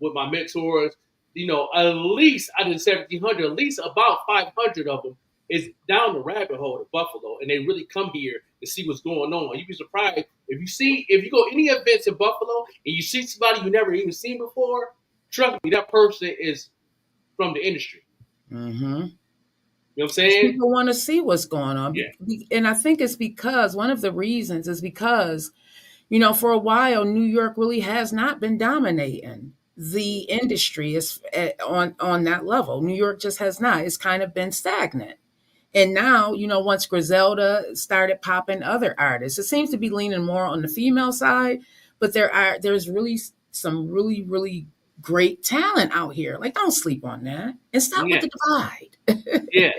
with my mentors, you know, at least out of the 1,700, at least about 500 of them is down the rabbit hole to Buffalo, and they really come here to see what's going on. You'd be surprised if you go any events in Buffalo and you see somebody you never even seen before. Trust me, that person is from the industry. Mm-hmm. You know what I'm saying? People want to see what's going on. Yeah. And I think it's because one of the reasons is because, you know, for a while, New York really has not been dominating the industry is on that level. New York just has not. It's kind of been stagnant. And now, you know, once Griselda started popping other artists, it seems to be leaning more on the female side, but there's really some really, really great talent out here. Like, don't sleep on that. And stop with the divide. Yeah.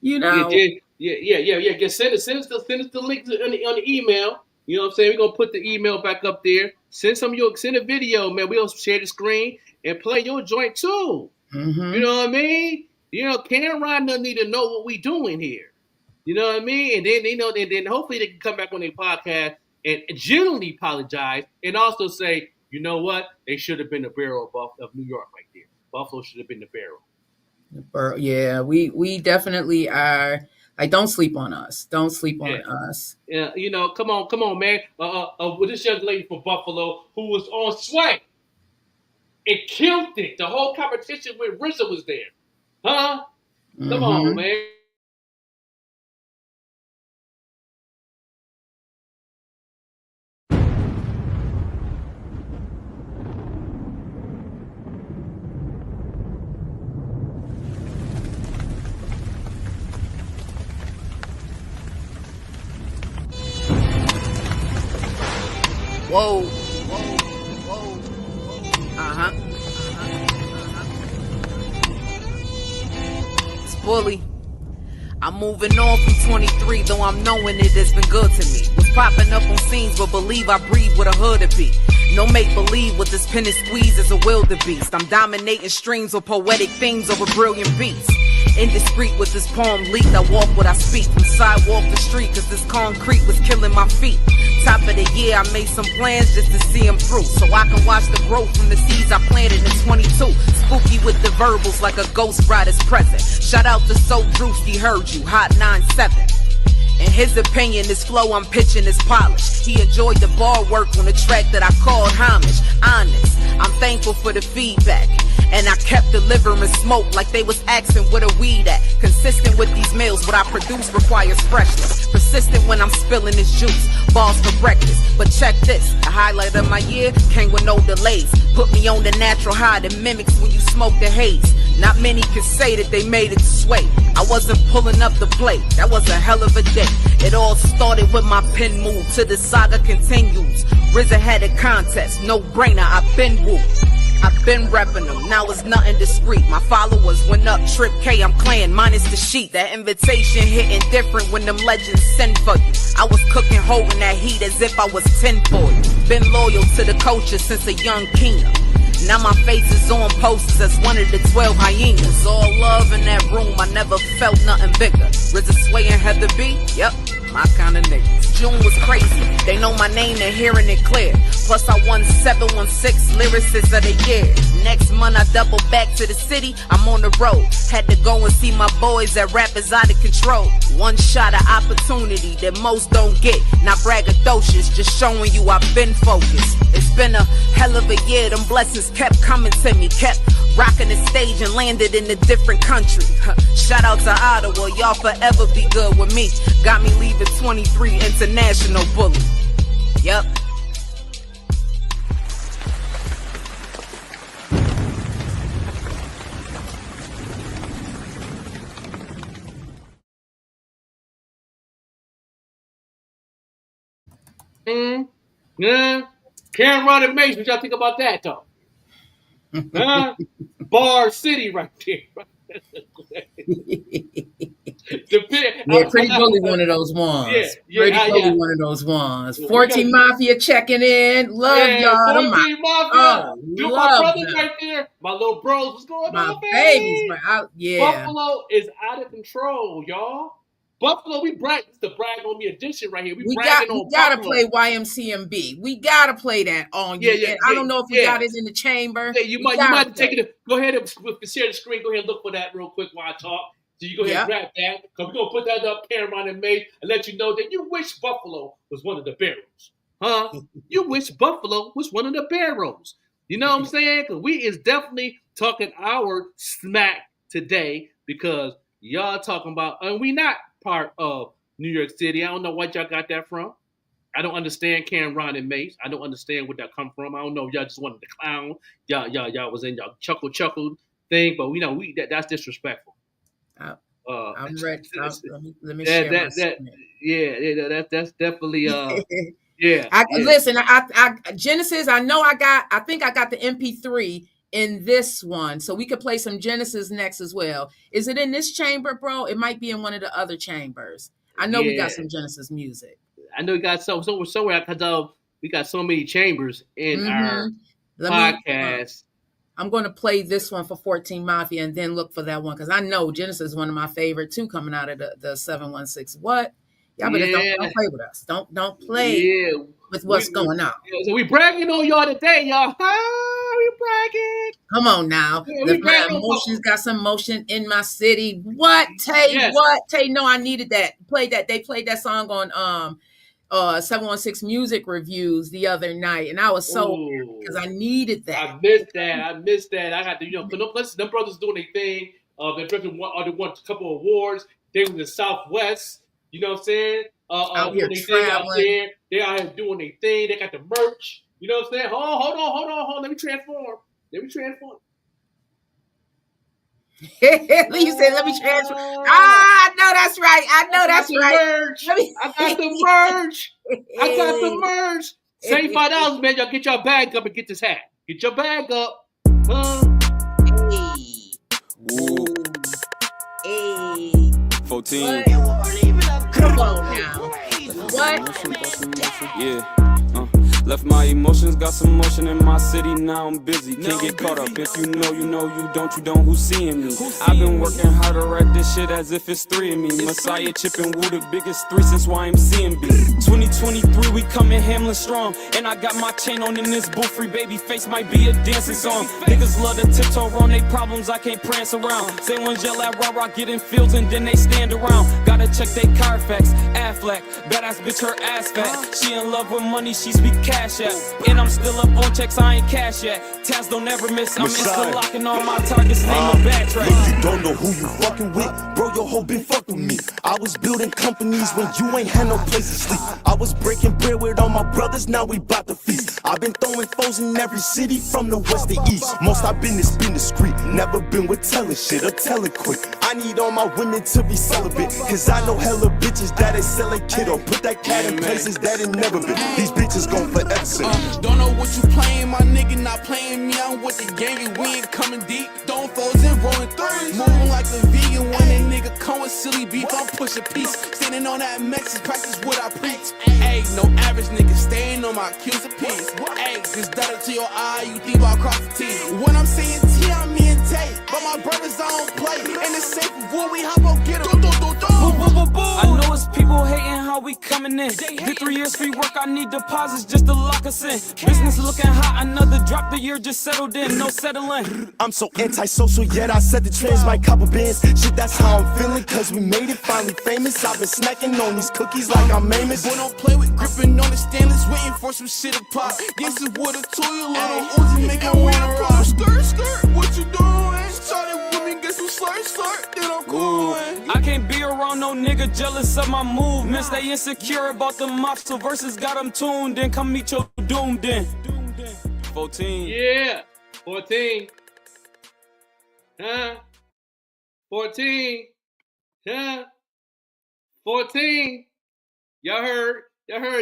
You know? Yeah. Send us the link on the email. You know what I'm saying? We're gonna put the email back up there. Send a video, man. We'll share the screen and play your joint too. Mm-hmm. You know what I mean? You know, Ken and Ron doesn't need to know what we doing here. You know what I mean? And then then hopefully they can come back on their podcast and genuinely apologize and also say, you know what? They should have been the barrel of New York right there. Buffalo should have been the barrel. Yeah, we definitely are. Like, don't sleep on us. Don't sleep on us. Yeah, you know, come on, man. With this young lady from Buffalo who was on Sway, it killed it. The whole competition with RZA was there. Huh? Come on, man. Whoa. It's Bully. I'm moving on from 23, though I'm knowing it has been good to me. Was popping up on scenes, but believe I breathe with a hood to be. No make-believe with this pen and squeeze as a wildebeest. I'm dominating streams with poetic themes over brilliant beats. Indiscreet with this poem leaked, I walk what I speak. From sidewalk to street, cause this concrete was killing my feet. Top of the year, I made some plans just to see them through, so I can watch the growth from the seeds I planted in 22. Spooky with the verbals like a ghost rider's present. Shout out to So Drewski, heard you, hot 9-7. In his opinion, this flow I'm pitching is polished. He enjoyed the bar work on the track that I called homage. Honest, I'm thankful for the feedback. And I kept delivering smoke like they was asking where the weed at. Consistent with these meals, what I produce requires freshness. Persistent when I'm spilling this juice, balls for breakfast. But check this, the highlight of my year came with no delays. Put me on the natural high that mimics when you smoke the haze. Not many can say that they made it to Sway. I wasn't pulling up the plate, that was a hell of a day. It all started with my pen move, till the saga continues. RZA had a contest, no brainer, I've been wooed. I've been repping them, now it's nothing discreet. My followers went up, Trip K, I'm clan, minus the sheet. That invitation hitting different when them legends send for you. I was cooking, holding that heat as if I was 10 for you. Been loyal to the culture since a young king. Now my face is on posters as one of the 12 hyenas. All love in that room, I never felt nothing bigger. RZA, Sway, and Heather B, yep, my kind of niggas. June was crazy, they know my name, they're hearing it clear. Plus I won 716 lyricist of the year. Next month I double back to the city, I'm on the road. Had to go and see my boys, that rap is out of control. One shot of opportunity that most don't get. Not braggadocious, just showing you I've been focused. It's been a hell of a year, them blessings kept coming to me. Kept rocking the stage and landed in a different country. Shout out to Ottawa, y'all forever be good with me. Got me leaving 23 international Bully. Yep. Yeah. Can't run and Mase. What y'all think about that, though? Bar City right there. Pretty Bully one of those ones. Pretty Bully one of those ones. 14 Mafia checking in. Love y'all. 14 Mafia. Do my brothers them. right there. My little bros. What's going on, babies. Buffalo is out of control, y'all. Buffalo, we brag. It's the brag on me edition right here. We gotta play YMCMB. We gotta play that on you. Yeah, I don't know if we got it in the chamber. Yeah, you might take it. Go ahead and share the screen. Go ahead and look for that real quick while I talk. So you go ahead and grab that. Because we're gonna put that up, Cameron and Mase, and let you know that you wish Buffalo was one of the Barrows. Huh? You wish Buffalo was one of the Barrows. You know what I'm saying? Because we is definitely talking our smack today because y'all talking about, and we not part of New York City. I don't know what y'all got that from. I don't understand Cameron and Mase. I don't understand where that come from. I don't know if y'all just wanted to clown. Y'all was in y'all chuckle thing, but that's disrespectful. I'm ready. Let me share my screen. That's definitely Listen, I Genesis. I think I got the MP3 in this one, so we could play some Genesis next as well. Is it in this chamber, bro? It might be in one of the other chambers. I know we got some Genesis music. I know we got somewhere because we got so many chambers in our podcast. I'm going to play this one for 14 Mafia and then look for that one because I know Genesis is one of my favorite too, coming out of the 716. What? Y'all better don't play with us. Don't play with what's going on. So we bragging on y'all today, y'all. We bragging. Come on now. My emotions got some motion in my city. What, Tay? Yes. What, Tay? No, I needed that. Played that. They played that song on 716 Music Reviews the other night, and I was so because I needed that. I missed that. I got to, them brothers doing their thing. They won a couple of awards. They was in the Southwest. You know what I'm saying? Out here traveling. They out here doing their thing. They got the merch. You know what I'm saying? Hold on. Let me transform. You said, let me transfer. I know that's right. I got the merch. $75, man. Y'all get your bag up and get this hat. Get your bag up. Hey. 14. Come on now. What? Yeah. Left my emotions, got some motion in my city, now I'm busy. Can't get caught up. If you know, you know, you don't who's seeing me. I've been working harder at this shit as if it's three of me. Messiah, Chip, and Woo, the biggest three since YMCMB. 2023, we coming Hamlin strong. And I got my chain on in this bull free baby face, might be a dancing song. Niggas love to tiptoe on they problems, I can't prance around. Say one yell at rah-rah, get in fields and then they stand around. Gotta check they Carfax, Affleck, badass bitch, her ass fat. She in love with money, she speak cash at. And I'm still up on checks, I ain't cash yet. Taz don't ever miss, I'm still locking all my targets, name a backtrack. Look, you don't know who you fucking with, bro, your hoe been fucking with me. I was building companies when you ain't had no place to sleep. I was breaking bread with all my brothers, now we bout to feast. I've been throwing foes in every city from the west to east. Most I've been discreet, never been with telling shit or telling quick. I need all my women to be celibate, cause I know hella bitches that ain't sell a kid or put that cat in places that ain't never been. These bitches gon' forever say. Don't know what you playing, my nigga not playing me. I'm with the gang and we ain't coming deep. Don't foes and rolling threes. Moving like a vegan when a nigga come with silly beef. I'm pushing peace. Standing on that message, practice what I preach. Ayy, no average nigga staying on my Q's of peace. Ayy, just dot it to your eye, you think about cross the T. When I'm saying T, I'm me and Tay. But my brothers I don't play. And it's safe when we hop on, get them. I know it's people hating how we coming in. Did 3 years free work, I need deposits just to lock us in. Business looking hot, another drop the year just settled in, no settling. I'm so antisocial, yet I said the trends might couple bands. Shit, that's how I'm feeling, cause we made it finally famous. I've been snacking on these cookies like I'm Amos. Boy, don't play with gripping on the stainless, waiting for some shit to pop. This is what a tool, little Uzi make it wanna rock. Skirt, what you doing? Started with me, get some slurt, then I'm going. I can't be around no nigga jealous of my movements. They insecure about the mops, so verses got them tuned. Then come meet your doom then. 14. Yeah, 14. Huh? 14. Huh? 14. Y'all heard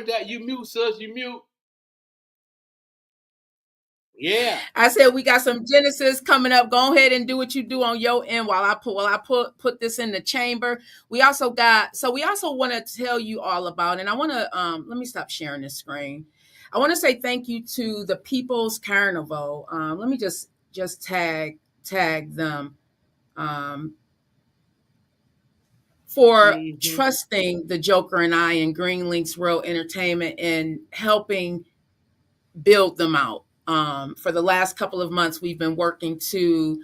that? You mute, sus, you mute. Yeah. I said we got some Genesis coming up. Go ahead and do what you do on your end while I put this in the chamber. We also want to tell you all about, and I want to let me stop sharing this screen. I want to say thank you to the People's Carnival. Let me just tag them for trusting the Joker and I and Green Links World Entertainment and helping build them out. For the last couple of months, we've been working to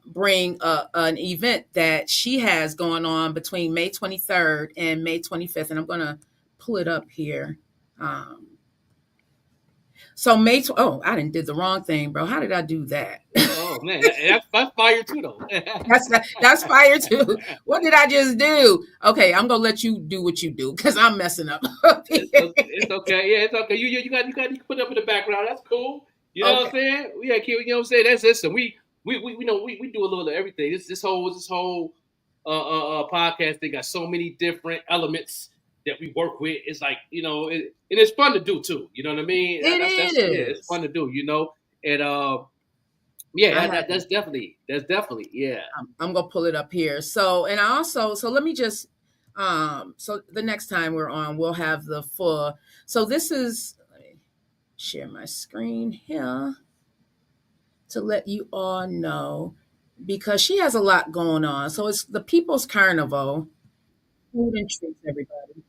bring an event that she has going on between May 23rd and May 25th. And I'm going to pull it up here. So I did the wrong thing, bro. How did I do that? Oh man, that's fire too, though. that's fire too. What did I just do? Okay, I'm gonna let you do what you do because I'm messing up. It's okay. Yeah, it's okay. You got to put up in the background. That's cool. You know what I'm saying? You know what I'm saying? That's listen. We know we do a little of everything. This whole podcast. They got so many different elements that we work with. It's like, and it's fun to do too. You know what I mean? It's fun to do. And that's definitely yeah. I'm gonna pull it up here. So let me just so the next time we're on, we'll have the full. So this is, let me share my screen here to let you all know, because she has a lot going on. So it's the People's Carnival. Food and treats, everybody.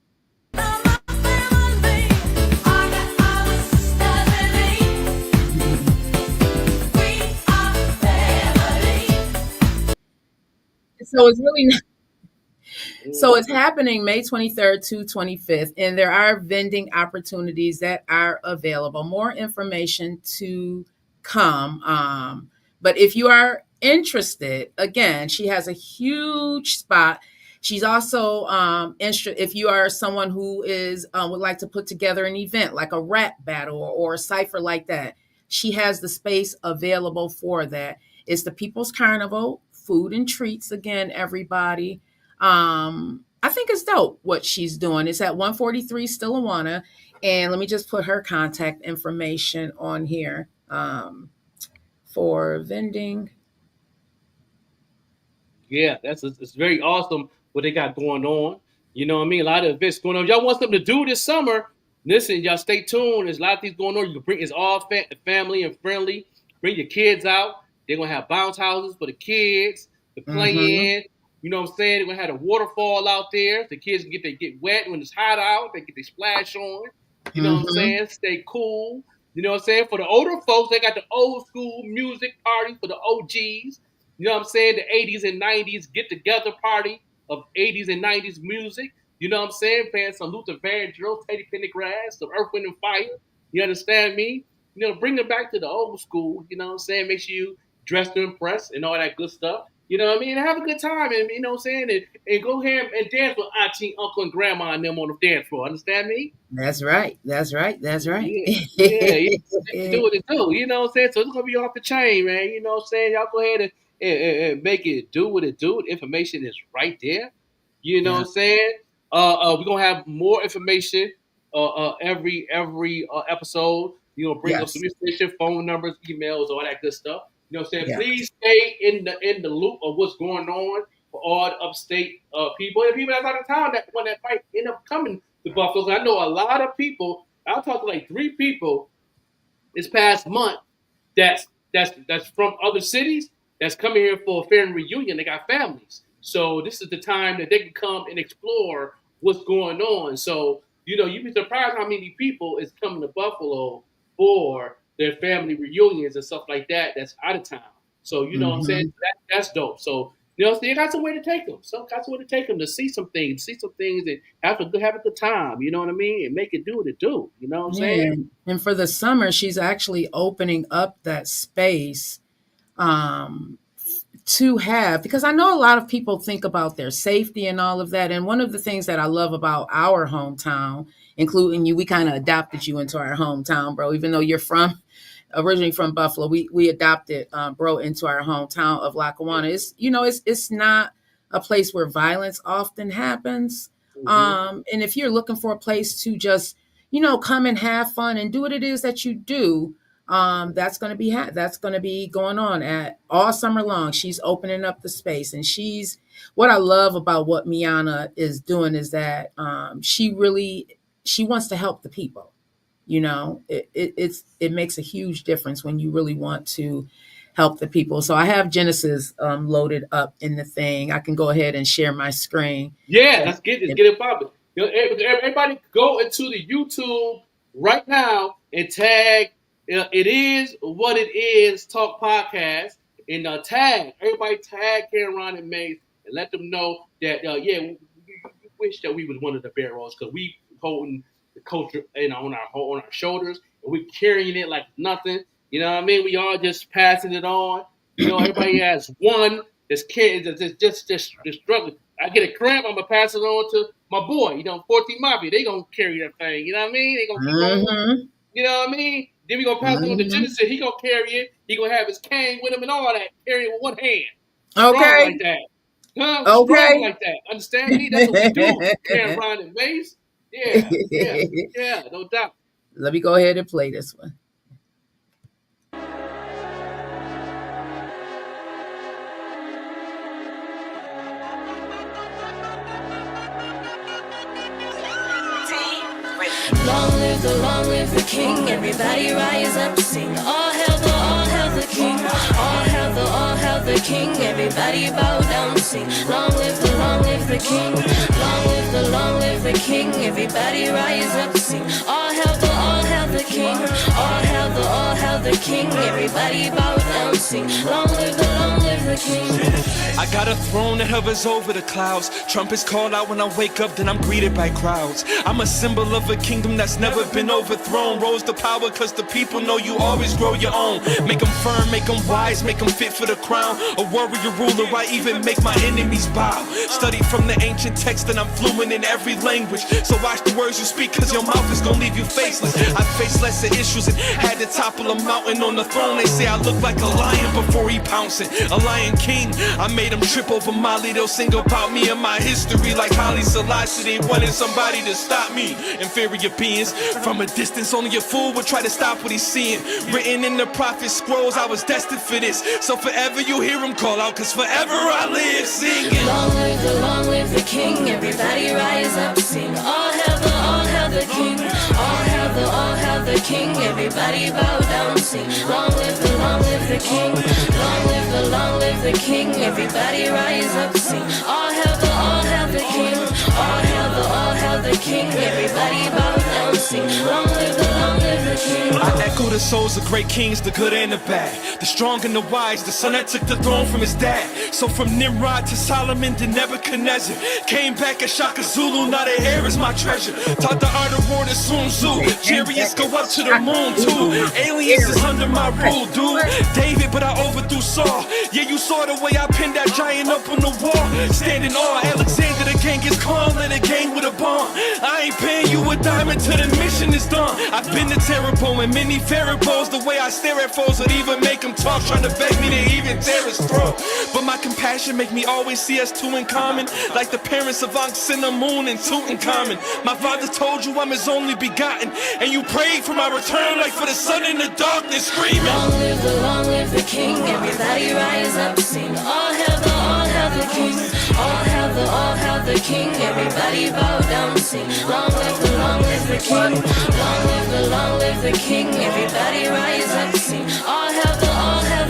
So it's really so it's happening May 23rd to 25th, and there are vending opportunities that are available. More information to come. But if you are interested, again, she has a huge spot. She's also if you are someone who is would like to put together an event like a rap battle or a cipher like that, she has the space available for that. It's the People's Carnival, food and treats again, everybody. I think it's dope what she's doing. It's at 143 Stillawana, and let me just put her contact information on here for vending. Yeah, it's very awesome what they got going on. You know what I mean? A lot of events going on. If y'all want something to do this summer, listen, y'all stay tuned. There's a lot of things going on. You can bring, it's all family and friendly. Bring your kids out. They're gonna have bounce houses for the kids to play in. You know what I'm saying? They're gonna have a waterfall out there. The kids can get wet when it's hot out. They get their splash on. You know what I'm saying? Stay cool. You know what I'm saying? For the older folks, they got the old school music party for the OGs. You know what I'm saying? The 80s and 90s get together party of 80s and 90s music. You know what I'm saying? Playing some Luther Vandross, Teddy Pendergrass, some Earth, Wind, and Fire. You understand me? Bring them back to the old school. You know what I'm saying? Make sure you dress to impress and all that good stuff. You know what I mean? And have a good time, and you know what I'm saying? And go ahead and dance with auntie, uncle, and grandma and them on the dance floor. Understand me? That's right. Yeah. Do what it do. You know what I'm saying? So it's gonna be off the chain, man. You know what I'm saying? Y'all go ahead and make it do what it do. The information is right there. You know what I'm saying? We're gonna have more information every episode. Bring up some information, phone numbers, emails, all that good stuff. You know what I'm saying? Please stay in the loop of what's going on for all the upstate people and people that's out of town that might end up coming to Buffalo. I know a lot of people. I talked to like 3 people this past month that's from other cities that's coming here for a family reunion. They got families. So this is the time that they can come and explore what's going on. So, you'd be surprised how many people is coming to Buffalo for their family reunions and stuff like that that's out of town. So, you know what I'm saying? That's dope. So, so you got some way to take them. Got some way to take them to see some things and have a good time. You know what I mean? And make it do what it do. You know what I'm saying? And for the summer, she's actually opening up that space to have, because I know a lot of people think about their safety and all of that. And one of the things that I love about our hometown, including you, we kind of adopted you into our hometown, bro, even though you're originally from Buffalo, we adopted bro into our hometown of Lackawanna. It's not a place where violence often happens. And if you're looking for a place to just, come and have fun and do what it is that you do, that's going to be going on at all summer long. She's opening up the space, and what I love about what Miana is doing is that she wants to help the people. You know, it makes a huge difference when you really want to help the people. So I have Genesis loaded up in the thing. I can go ahead and share my screen. Yeah, let's get it popping. You know, everybody go into the YouTube right now and tag It Is What It Is Talk Podcast, and everybody tag Cameron and Mase and let them know that we wish that we was one of the barrels, because we holding the culture on our shoulders, and we carrying it like nothing. You know what I mean? We all just passing it on. You know, everybody has one that's just struggling. I get a cramp, I'm gonna pass it on to my boy. You know, 14 Mafia, they gonna carry that thing. You know what I mean? They gonna keep going. You know what I mean? Then we gonna pass it on to Genesis. He gonna carry it. He gonna have his cane with him and all that. Carry it with one hand. Strong like that. Huh? Strong like that. Understand me? That's what we do. Cameron and Mase. Yeah, no doubt. Let me go ahead and play this one. Long live the king, everybody rise up, sing. All hail the king, all hail the king, everybody bow down, sing. Long live the king, long live the king, everybody rise up, sing. All hail the king, all hail the king, everybody bow down, sing. Long live the king. I got a throne that hovers over the clouds. Trumpets call out when I wake up, then I'm greeted by crowds. I'm a symbol of a kingdom that's never been overthrown. Rose to power cause the people know you always grow your own. Make them firm, make them wise, make them fit for the crown. A warrior ruler, I even make my enemies bow. Study from the ancient text and I'm fluent in every language. So watch the words you speak cause your mouth is gonna leave you faceless. I faced lesser issues and had to topple a mountain on the throne. They say I look like a lion before he pouncing. A lion king, I made them trip over Molly. They'll sing about me and my history like Haile Selassie. They wanted somebody to stop me. Inferior beings from a distance, only a fool would try to stop what he's seeing. Written in the prophet scrolls, I was destined for this. So forever you hear him call out, cause forever I live singing. Long live the king, everybody rise up, sing. All hail the king, all hail the king, everybody bow down, sing. Long live the king, long live the king, everybody rise up, sing. All hail the king, all hail the king, everybody bow down, sing. Long live the king. I echo the souls of great kings, the good and the bad, the strong and the wise, the son that took the throne from his dad. So from Nimrod to Solomon to Nebuchadnezzar, came back as Shaka Zulu, now the air is my treasure. Taught the art of war to Sun Tzu, chariots go up to the moon too. Aliens is under my rule, dude. David, but I overthrew Saul. Yeah, you saw the way I pinned that giant up on the wall. Standing awe, Alexander the gang is calm, let a gang with a bomb. I ain't paying you a diamond till the mission is done. I've been to terrible and many pharaohs. The way I stare at foes would even make them talk, trying to beg me to even tear his throat. But my compassion make me always see us two in common, like the parents of Ankh, Moon and Tutankhamun. My father told you I'm his only begotten, and you prayed for my return like for the sun in the darkness screaming. Long live the king, everybody rise up, sing. All hail the king, all hail the king, everybody bow down, sing. Long live the king, long live the king, everybody rise up, sing. All hail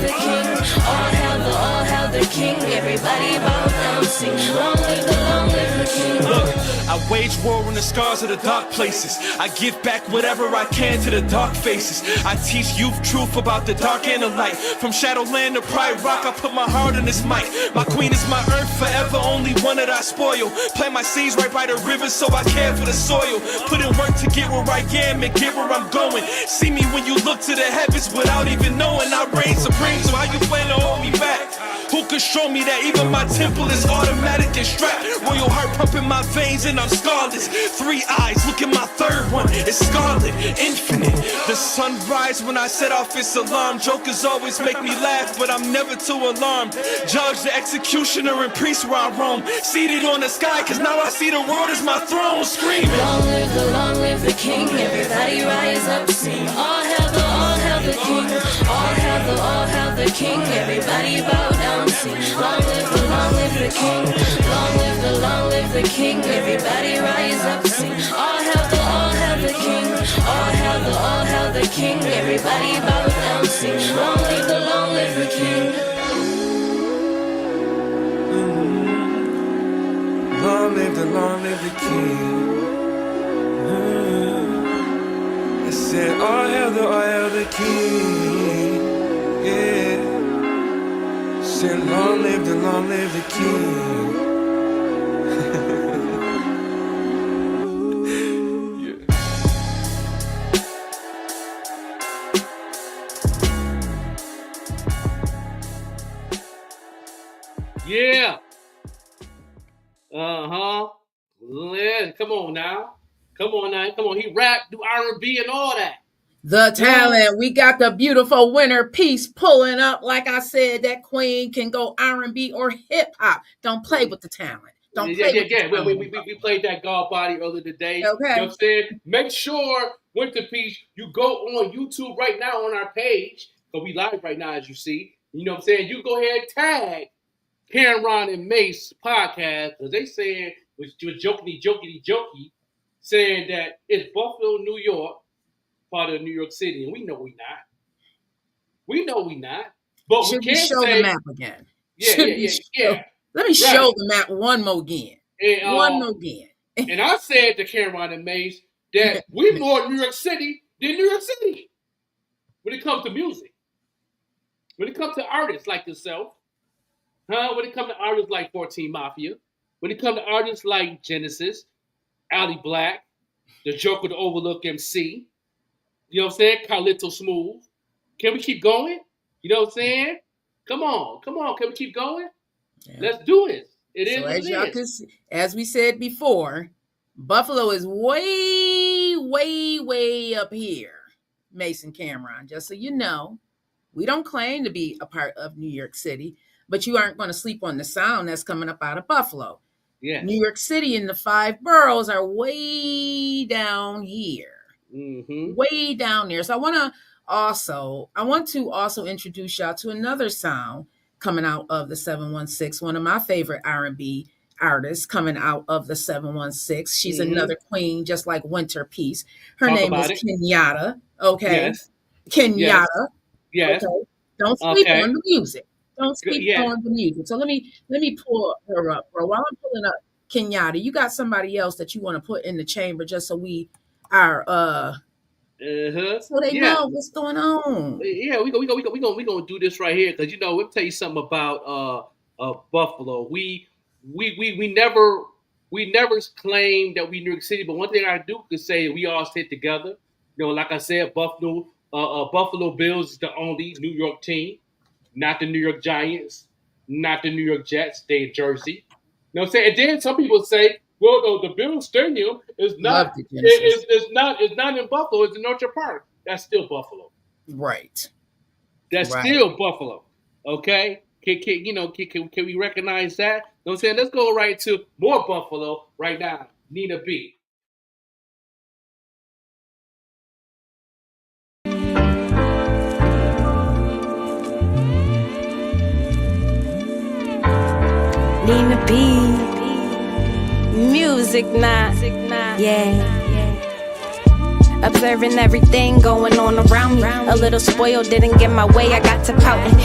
the king, all hail the king, everybody bow down, sing. Long live the king. Look, I wage war on the scars of the dark places. I give back whatever I can to the dark faces. I teach youth truth about the dark and the light. From Shadowland to Pride Rock, I put my heart in this mic. My queen is my earth forever, only one that I spoil. Plant my seeds right by the river so I care for the soil. Put in work to get where I am and get where I'm going. See me when you look to the heavens without even knowing I reign supreme, so how you plan to hold me back? Who could show me that even my temple is automatic and strapped? Royal heart pumping my veins and I'm scarlet. 3 eyes, look at my third one, it's scarlet, infinite. The sunrise when I set off its alarm. Jokers always make me laugh, but I'm never too alarmed. Judge the executioner and priest where I roam. Seated on the sky, cause now I see the world as my throne, screaming. Long live the king, everybody rise up, sing. All hail the king. All hail the king. Everybody bow down, sing. Long live the king. Long live the king. Everybody rise up, sing. All hail the king. All hail the king. Everybody bow down, sing. Long live the king. Long live the king. I said, all hail the king. Yeah. Said, long live the king. Yeah. Yeah, come on now. Come on. He rap, do R&B and all that. The talent. We got the beautiful winner piece pulling up. Like I said, that queen can go R&B or hip hop. Don't play with the talent. Don't play with the talent. We played that God Body earlier today. Okay. You know what I'm saying? Make sure, Winter Piece, you go on YouTube right now on our page, because we live right now, as you see. You know what I'm saying? You go ahead and tag Cameron and Mase podcast, because they said, was jokey, saying that it's Buffalo, New York, part of New York City, and we know we not. But should we can't show say, the map again? Yeah. Let me show the map one more again. And I said to Cameron and Mase that we more New York City than New York City when it comes to music. When it comes to artists like yourself, when it comes to artists like 14 Mafia, when it comes to artists like Genesis, Ali Black, the Joker, the Overlook MC, you know what I'm saying? Carlito Smooth. Can we keep going? You know what I'm saying? Come on. Can we keep going? Yeah. Let's do it. As we said before, Buffalo is way, way, way up here. Mason Cameron, just so you know, we don't claim to be a part of New York City, but you aren't going to sleep on the sound that's coming up out of Buffalo. Yeah. New York City and the 5 boroughs are way down here. Mm-hmm. Way down there. So I want to also introduce y'all to another sound coming out of the 716, one of my favorite R&B artists coming out of the 716. She's another queen, just like Winter Peace. Her name is Kenyatta. Okay. Yes. Kenyatta. Yes. Okay. Don't sleep on the music. Don't sleep on the music. So let me pull her up, bro. While I'm pulling up Kenyatta, you got somebody else that you want to put in the chamber just so we are so they know what's going on. Yeah, we gonna do this right here because we'll tell you something about Buffalo. We never claimed that we New York City, but one thing I do could say we all stay together. Like I said, Buffalo Bills is the only New York team, not the New York Giants, not the New York Jets. They in Jersey. You know what I'm saying? And then some people say, well, the Bills Stadium is not. It's not in Buffalo. It's in Orchard Park. That's still Buffalo. Right. That's still Buffalo. Okay. Can we recognize that? You know what I'm saying? Let's go right to more Buffalo right now. Nina B. Nina B. Music night, yeah. Observing everything going on around me. A little spoiled, didn't get my way, I got to pouting.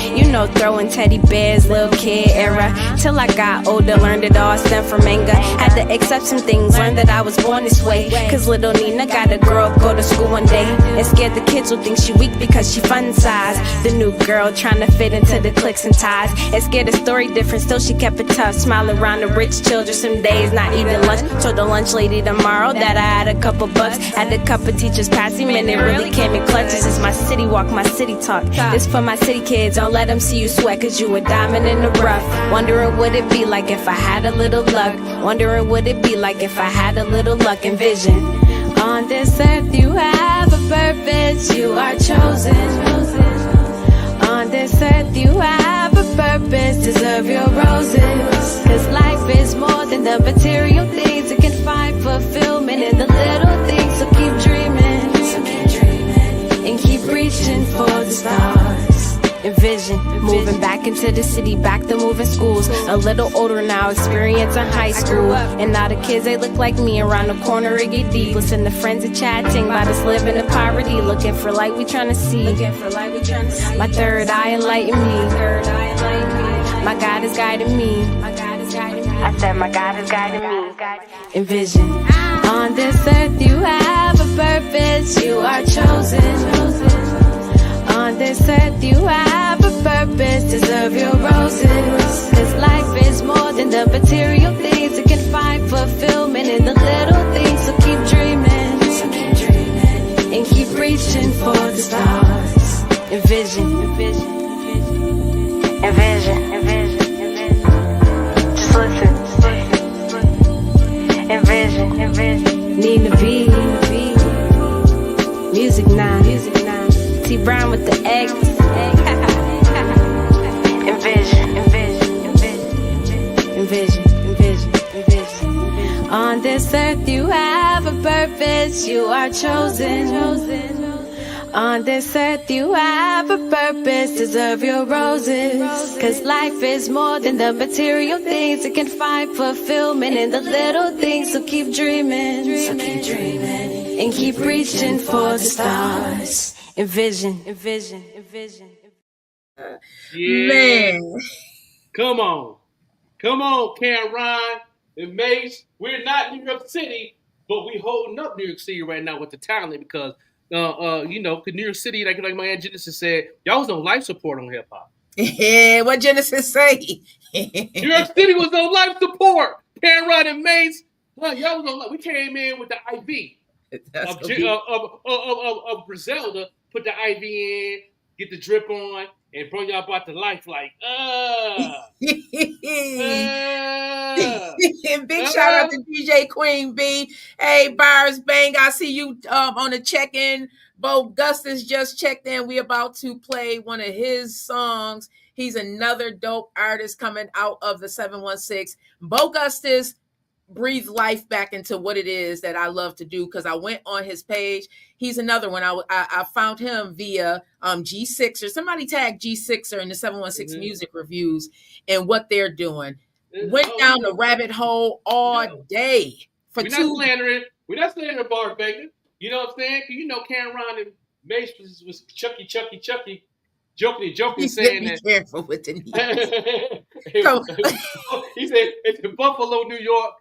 Throwing teddy bears, little kid era. Till I got older, learned it all stemmed from anger. Had to accept some things, learned that I was born this way. Cause little Nina gotta grow up, go to school one day. And scared the kids will think she weak because she fun size. The new girl trying to fit into the cliques and ties. And scared the story different, still she kept it tough. Smiling around the rich children, some days not eating lunch. Told the lunch lady tomorrow that I had a couple bucks. Had a cup of teachers passing, man, it really came in clutch. This is my city walk, my city talk. This for my city kids, don't let them see you sweat, cause you a diamond in the rough. Wondering what it be like if I had a little luck. Wondering what it be like if I had a little luck and vision. On this earth you have a purpose, you are chosen. On this earth you have a purpose, deserve your roses. Cause life is more than the material things, it can find fulfillment in the little things. So keep dreaming, and keep reaching for the stars. Envision moving back into the city, back to moving schools. A little older now, experiencing high school. And now the kids, they look like me. Around the corner, it get deep. Listen to friends and chatting about us living in poverty. Looking for light, we trying to see. My third eye enlighten me. My God is guiding me. I said my God is guiding me. Envision. On this earth you have a purpose. You are chosen. On this earth you have a purpose. Deserve your roses. Cause life is more than the material things. You can find fulfillment in the little things. So keep dreaming. And keep reaching for the stars. Envision. Just listen. Envision. Need to be. Music now. T Brown with the X. Envision. On this earth you have a purpose. You are chosen. On this earth you have a purpose. Deserve your roses. Cause life is more than the material things. You can find fulfillment in the little things. So keep dreaming. And keep reaching for the stars. Envision. Yeah. Man. Come on, Cameron and Mase. We're not New York City, but we holding up New York City right now with the talent because, cause New York City, like my Aunt Genesis said, y'all was on life support on hip hop. Yeah, what Genesis say? New York City was on life support. Cameron and Mase, well, y'all was on. We came in with the IV of Griselda, put the IV in, get the drip on, and bring y'all about to life like, Big shout out to DJ Queen B. Hey, Bars Bang, I see you on the check-in. Bo Gustus just checked in. We about to play one of his songs. He's another dope artist coming out of the 716. Bo Gustus breathe life back into what it is that I love to do because I went on his page. He's another one. I found him via G6 or somebody tagged G6er in the 716 music reviews and what they're doing. Went down the rabbit hole all day for We're not slandering Bar Bacon. You know what I'm saying? You know Cameron and Mase was Chucky, joking, saying be that. Be careful with the knees. He said, it's in Buffalo, New York.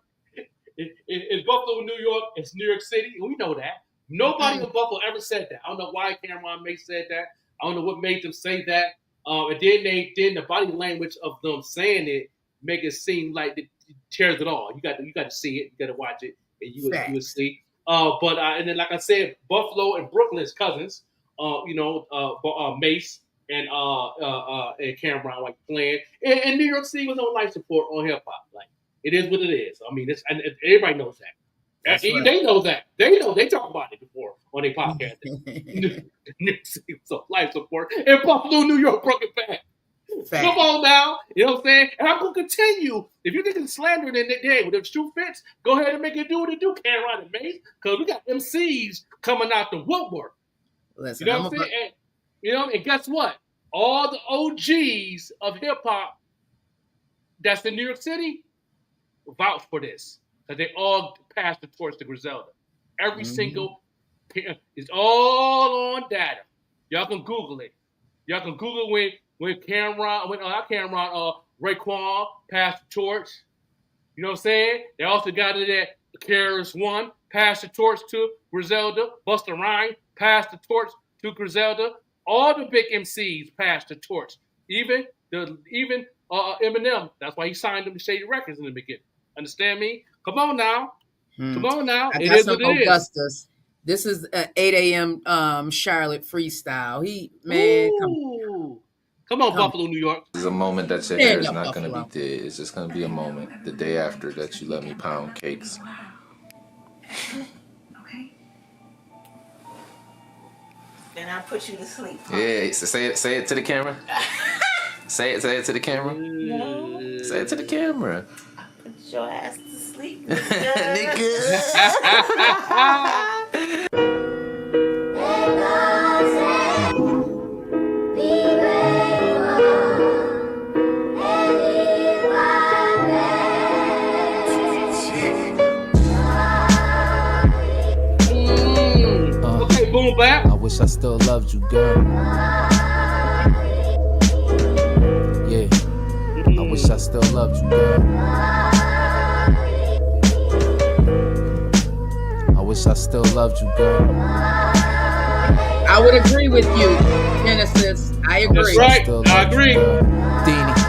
It's Buffalo, New York. It's New York City. We know that. Nobody in Buffalo ever said that. I don't know why Cameron Mase said that. I don't know what made them say that. And then the body language of them saying it make it seem like it tears it all. You got to see it. You got to watch it, and you will see. And then like I said, Buffalo and Brooklyn's cousins. Mase and Cameron like playing, and New York City was on life support on hip hop. Like it is what it is. I mean, everybody knows that. They know that. They know. They talk about it before on their podcast. New York City was on life support, and Buffalo, New York broke it back. Come on now, you know what I'm saying? And I'm gonna continue. If you think it's slandering in the day with the shoe fits, go ahead and make it do what it do, Cameron and Mase, because we got MCs coming out the woodwork. Listen, you know what I'm saying? And guess what? All the OGs of hip hop that's in New York City vouch for this. Because they all passed the torch to Griselda. Every single is all on data. Y'all can Google it. Y'all can Google when Raekwon passed the torch. You know what I'm saying? They also got it at KRS-One, passed the torch to Griselda. Busta Rhymes passed the torch to Griselda. All the big MCs passed the torch. Even Eminem. That's why he signed them to Shady Records in the beginning. Understand me? Come on now. Come on now. I It got is some what it Augustus. is. This is 8 a.m. Charlotte freestyle. Come on, Buffalo, New York. It's a moment that your hair is not going to be dead. It's just going to be a moment. The day after that you let me pound cakes. Okay. Then I'll put you to sleep. Yeah, so say it to the camera. say it to the camera. No. Say it to the camera. Put your ass to sleep. Nigga. loved you, girl. Yeah, I wish I still loved you, girl. I wish I still loved you, girl. I would agree with you, Genesis. I agree. That's right. I agree. Deanie,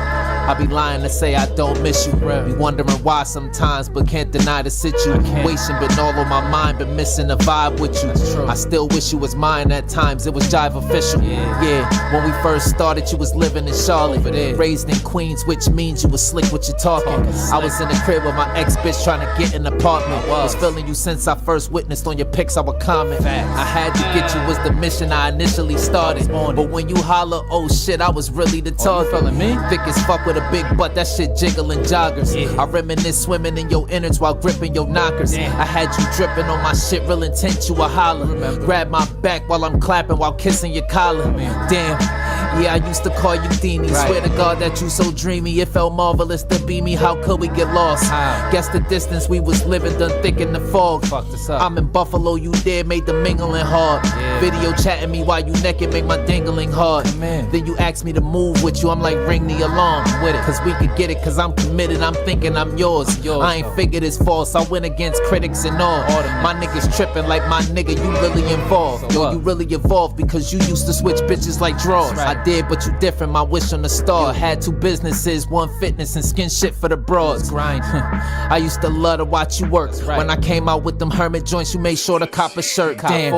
I be lying to say I don't miss you. Be wondering why sometimes, but can't deny the situation. Been all on my mind, been missing the vibe with you. I still wish you was mine at times, it was jive official. Yeah, when we first started, you was living in Charlotte. Raised in Queens, which means you was slick with your talking. I was in the crib with my ex-bitch trying to get an apartment. Was feeling you since I first witnessed on your pics I would comment. I had to get you was the mission I initially started. But when you holler, oh shit, I was really the target. Thick as fuck with a big butt, that shit jiggling joggers. I reminisce swimming in your innards while gripping your knockers. I had you dripping on my shit, real intent, you a holler. Grab my back while I'm clapping while kissing your collar. Damn. Yeah, I used to call you Deanie. Swear to God that you so dreamy. It felt marvelous to be me. How could we get lost? Guess the distance we was living done thick in the fog. I'm in Buffalo, you there, made the mingling hard. Video chatting me while you naked, make my dingling hard. Then you asked me to move with you. I'm like, ring the alarm with it, cause we could get it, cause I'm committed. I'm thinking I'm yours. I ain't figured it's false. I went against critics and all. My niggas tripping like my nigga, you really involved. Yo, you really evolved because you used to switch bitches like drawers. I did, but you different, my wish on the star. Had 2 businesses, 1 fitness and skin shit for the broads. I used to love to watch you work. When I came out with them hermit joints, you made sure to cop a shirt. Damn.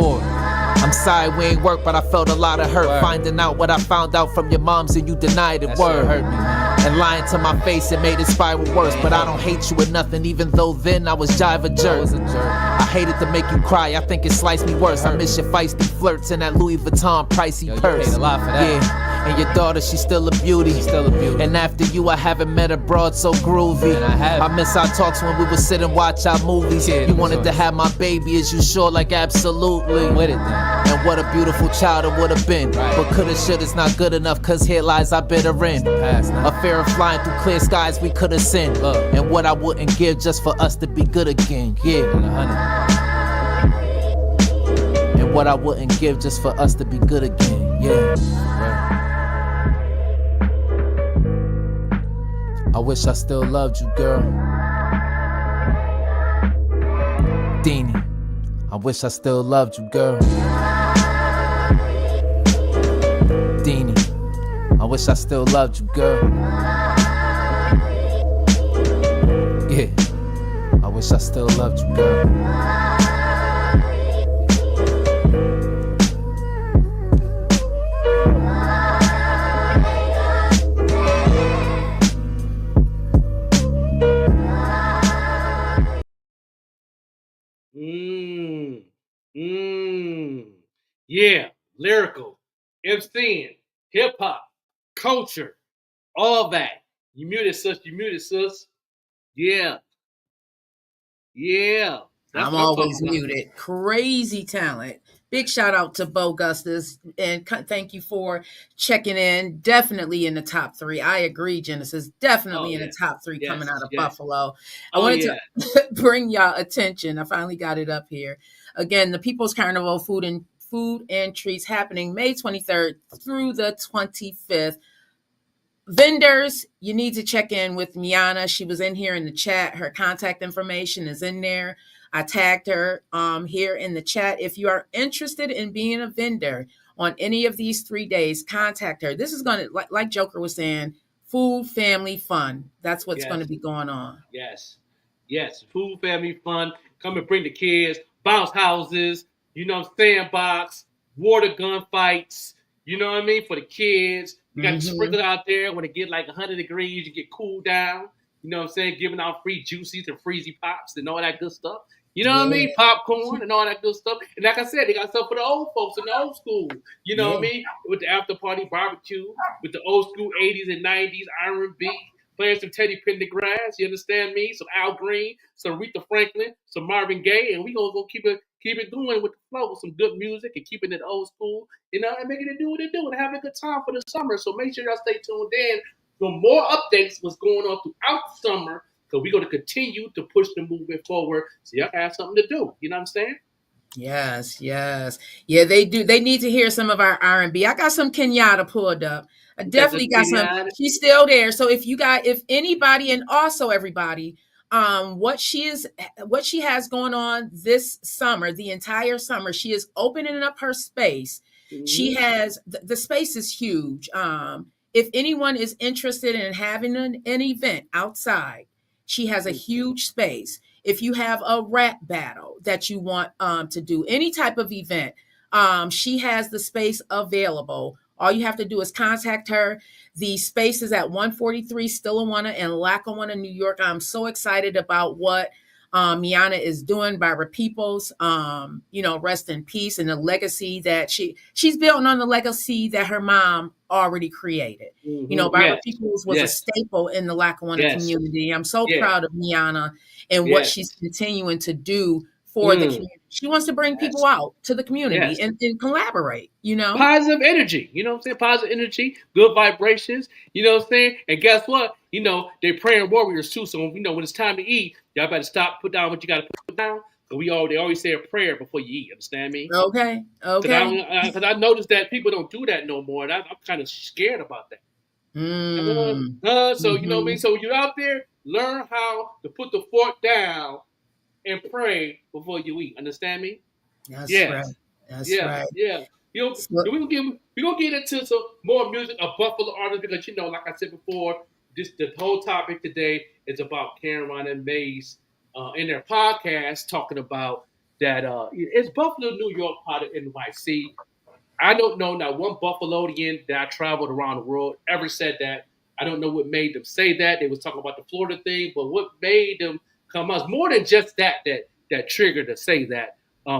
I'm sorry we ain't work, but I felt a lot of hurt. Finding out what I found out from your moms and you denied it. Word hurt me, and lying to my face, it made it spiral worse. But I don't hate you or nothing, even though then I was jive a jerk. I hated to make you cry, I think it sliced me worse. I miss your feisty flirts and that Louis Vuitton pricey purse. You paid a lot for that. Yeah. And your daughter, she's still a beauty. And after you, I haven't met a broad so groovy. I miss our talks when we would sit and watch our movies. You wanted to have my baby, is you sure? Like absolutely. With it then. And what a beautiful child it would have been. But coulda, shoulda's not good enough, cause here lies our bitter end. A fear of flying through clear skies we coulda sinned. And what I wouldn't give just for us to be good again. Yeah. And what I wouldn't give just for us to be good again. Yeah. I wish I still loved you, girl. Deanie, I wish I still loved you, girl. Deanie, I wish I still loved you, girl. Yeah, I wish I still loved you, girl. Yeah, lyrical, MCing, hip hop, culture, all that. You muted, sis. You muted, sis. Yeah. Yeah. I'm always muted. Crazy talent. Big shout out to Bo Gustus, and thank you for checking in. Definitely in the top 3. I agree, Genesis. Definitely in the top 3 coming out of Buffalo. I wanted to bring y'all attention. I finally got it up here. Again, the People's Carnival Food and Treats happening May 23rd through the 25th. Vendors, you need to check in with Miana. She was in here in the chat. Her contact information is in there. I tagged her here in the chat. If you are interested in being a vendor on any of these 3 days, contact her. This is going to, like Joker was saying, food, family, fun. That's what's going to be going on. Yes. Food, family, fun. Come and bring the kids. Bounce houses. Sandbox. Water gun fights. You know what I mean? For the kids. You got the sprinkler out there. When it get like 100 degrees, you get cooled down. You know what I'm saying? Giving out free juicies and freezy pops and all that good stuff. You know what I mean? Popcorn and all that good stuff. And like I said, they got stuff for the old folks in the old school. You know what I mean? With the after party barbecue, with the old school 80s and 90s R&B, playing some Teddy Pendergrass, you understand me? Some Al Green, some Aretha Franklin, some Marvin Gaye, and we gonna go keep it going with the flow with some good music and keeping it old school, and making it do what it do and having a good time for the summer. So make sure y'all stay tuned in for more updates what's going on throughout the summer, because we're going to continue to push the movement forward so y'all have something to do. You know what I'm saying? Yes, yes. Yeah, they do. They need to hear some of our R&B. I got some Kenyatta pulled up. I You got some definitely got some. Kenyatta? She's still there. So if anybody, and also everybody, what she has going on this summer, the entire summer, she is opening up her space. She Mhm. has the space is huge. If anyone is interested in having an event outside, she has a huge space. If you have a rap battle that you want to do, any type of event, she has the space available. All you have to do is contact her. The space is at 143 Stillawanna and Lackawanna, New York. I'm so excited about what Miana is doing. Barbara Peoples, rest in peace, and the legacy that she's building on the legacy that her mom already created. Barbara Yes, Peoples was a yes, staple in the Lackawanna yes, community. I'm so yes, proud of Miana and what yes. she's continuing to do for the Mm, community. She wants to bring people yes, out to the community yes. and collaborate. Positive energy, you know what I'm saying? Positive energy, good vibrations, you know what I'm saying? And guess what? They're praying warriors too. So when it's time to eat, y'all better stop, put down what you got to put down. So they always say a prayer before you eat. Understand me? Okay. Okay. Because I noticed that people don't do that no more, and I'm kind of scared about that. Mm. So you know what I mean. Mhm. So you're out there, learn how to put the fork down and pray before you eat. Understand me? That's right. Yes. That's Yeah. right. Yeah. So- We gonna get into some more music of Buffalo artists because like I said before, the whole topic today is about Cameron and Mase in their podcast talking about that it's Buffalo, New York, part of NYC. I don't know not one Buffalonian that I traveled around the world ever said that. I don't know what made them say that. They was talking about the Florida thing, but what made them come out more than just that triggered to say that.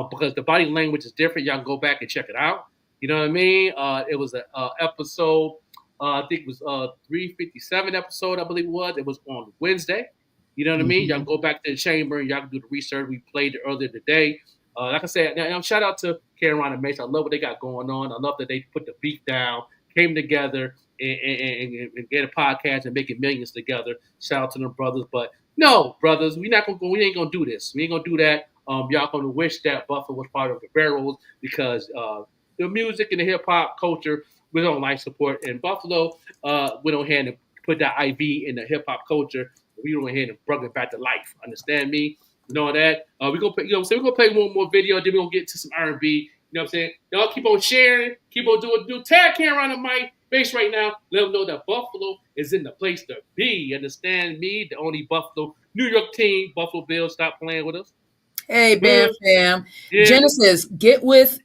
Because the body language is different. Y'all can go back and check it out. You know what I mean? It was an episode. I think it was 357 episode. I believe it was. It was on Wednesday. You know what I mean? Y'all can go back to the chamber and y'all can do the research. We played it earlier today. Like I said, now, shout out to Cameron and Mase. I love what they got going on. I love that they put the beat down, came together, and get a podcast and making millions together. Shout out to them brothers. But no, brothers, we ain't gonna do this. We ain't gonna do that. Y'all gonna wish that Buffalo was part of the Barrels because the music and the hip hop culture we don't like support. In Buffalo, we don't hand and put that IV in the hip hop culture. We don't hand and bring it back to life. Understand me? You know that. We're gonna play, we're gonna play one more video, then we're gonna get to some R&B. You know what I'm saying? Y'all keep on sharing, keep on do tag Cameron on my base right now. Let them know that Buffalo is in the place to be. Understand me? The only Buffalo, New York team, Buffalo Bills, stop playing with us. Hey, Bam Fam. Yeah. Genesis, get with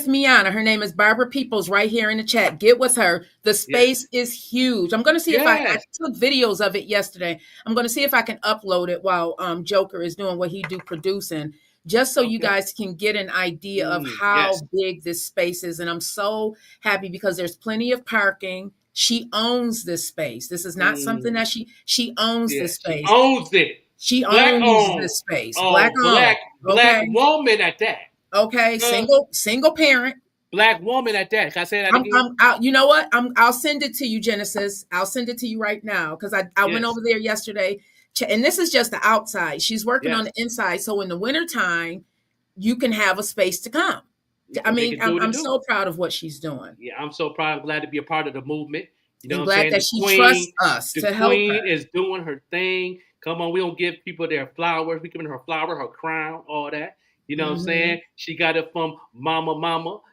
Miana. Her name is Barbara Peoples right here in the chat. Get with her. The space is huge. I'm going to see if I took videos of it yesterday. I'm going to see if I can upload it while Joker is doing what he do producing, just so you guys can get an idea of how big this space is. And I'm so happy because there's plenty of parking. She owns this space. This is not something that she owns this space. She owns it. She Black owns owned. this space. Oh, Black woman at that. Okay, single parent. Black woman at that. Can I say that again? You know what? I'll send it to you, Genesis. I'll send it to you right now because I went over there yesterday, and this is just the outside. She's working on the inside, so in the wintertime, you can have a space to come. I mean, I'm so proud of what she's doing. Yeah, I'm so proud. I'm glad to be a part of the movement. You know I'm what I'm saying? glad that she trusts us to help her. The queen is doing her thing. Come on, we don't give people their flowers. We giving her flower, her crown, all that. You know what I'm saying? She got it from Mama.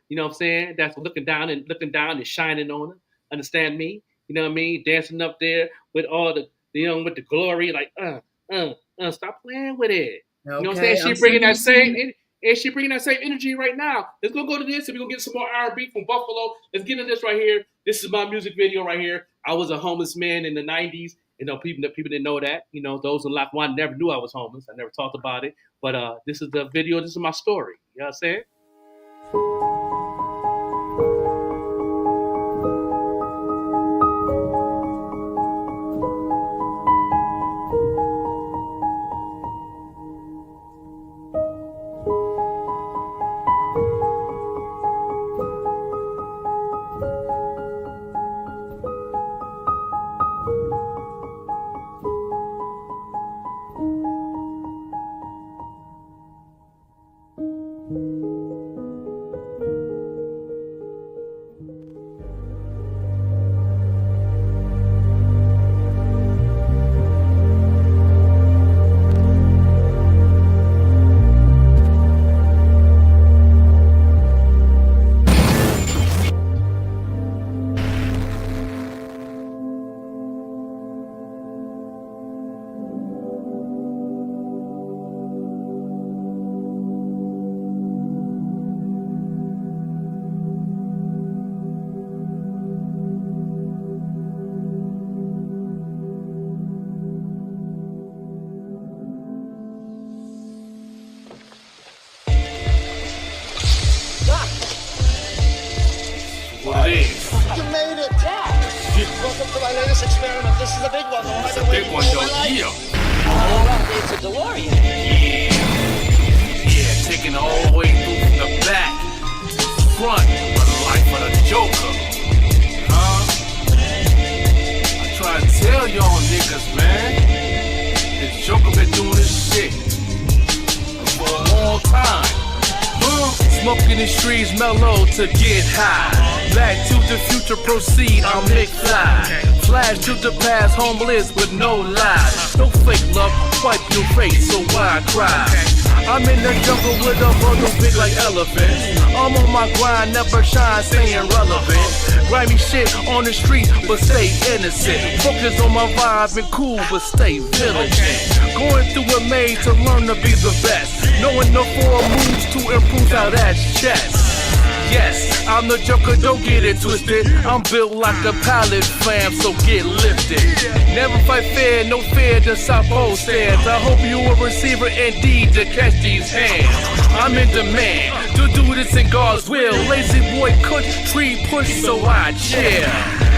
You know what I'm saying? That's looking down and shining on her. Understand me? You know what I mean? Dancing up there with all the with the glory, like stop playing with it. You know what I'm saying? She bringing that same energy right now. Let's go to this and we're gonna get some more R&B from Buffalo. Let's get into this right here. This is my music video right here. I was a homeless man in the 90s. You know, people didn't know that. You know, those who one never knew I was homeless. I never talked about it. But this is the video. This is my story. You know what I'm saying? experiment. This is a big one, though. It's a big one, though. Yeah. It's a DeLorean. Yeah, taking it all the way through from the back to the front for the life of the Joker. Huh? I try to tell y'all niggas, man. This Joker been doing this shit for a long time. Smoking the streets mellow to get high. Back to the future, proceed, I'm McFly. Flash to the past, homeless with no lies. No fake love, wipe your face, so why cry? I'm in the jungle with a bundle big like elephants. I'm on my grind, never shine, staying relevant. Grimy shit on the street, but stay innocent. Focus on my vibe and cool, but stay vigilant. Going through a maze to learn to be the best. Knowing the 4 moves to improve how that's chess. Yes, I'm the Joker, don't get it twisted. I'm built like a pallet fam, so get lifted. Never fight fair, no fear, the South Pole stands. I hope you a receiver indeed to catch these hands. I'm in demand to do this in God's will. Lazy boy cut, tree push, so I chill.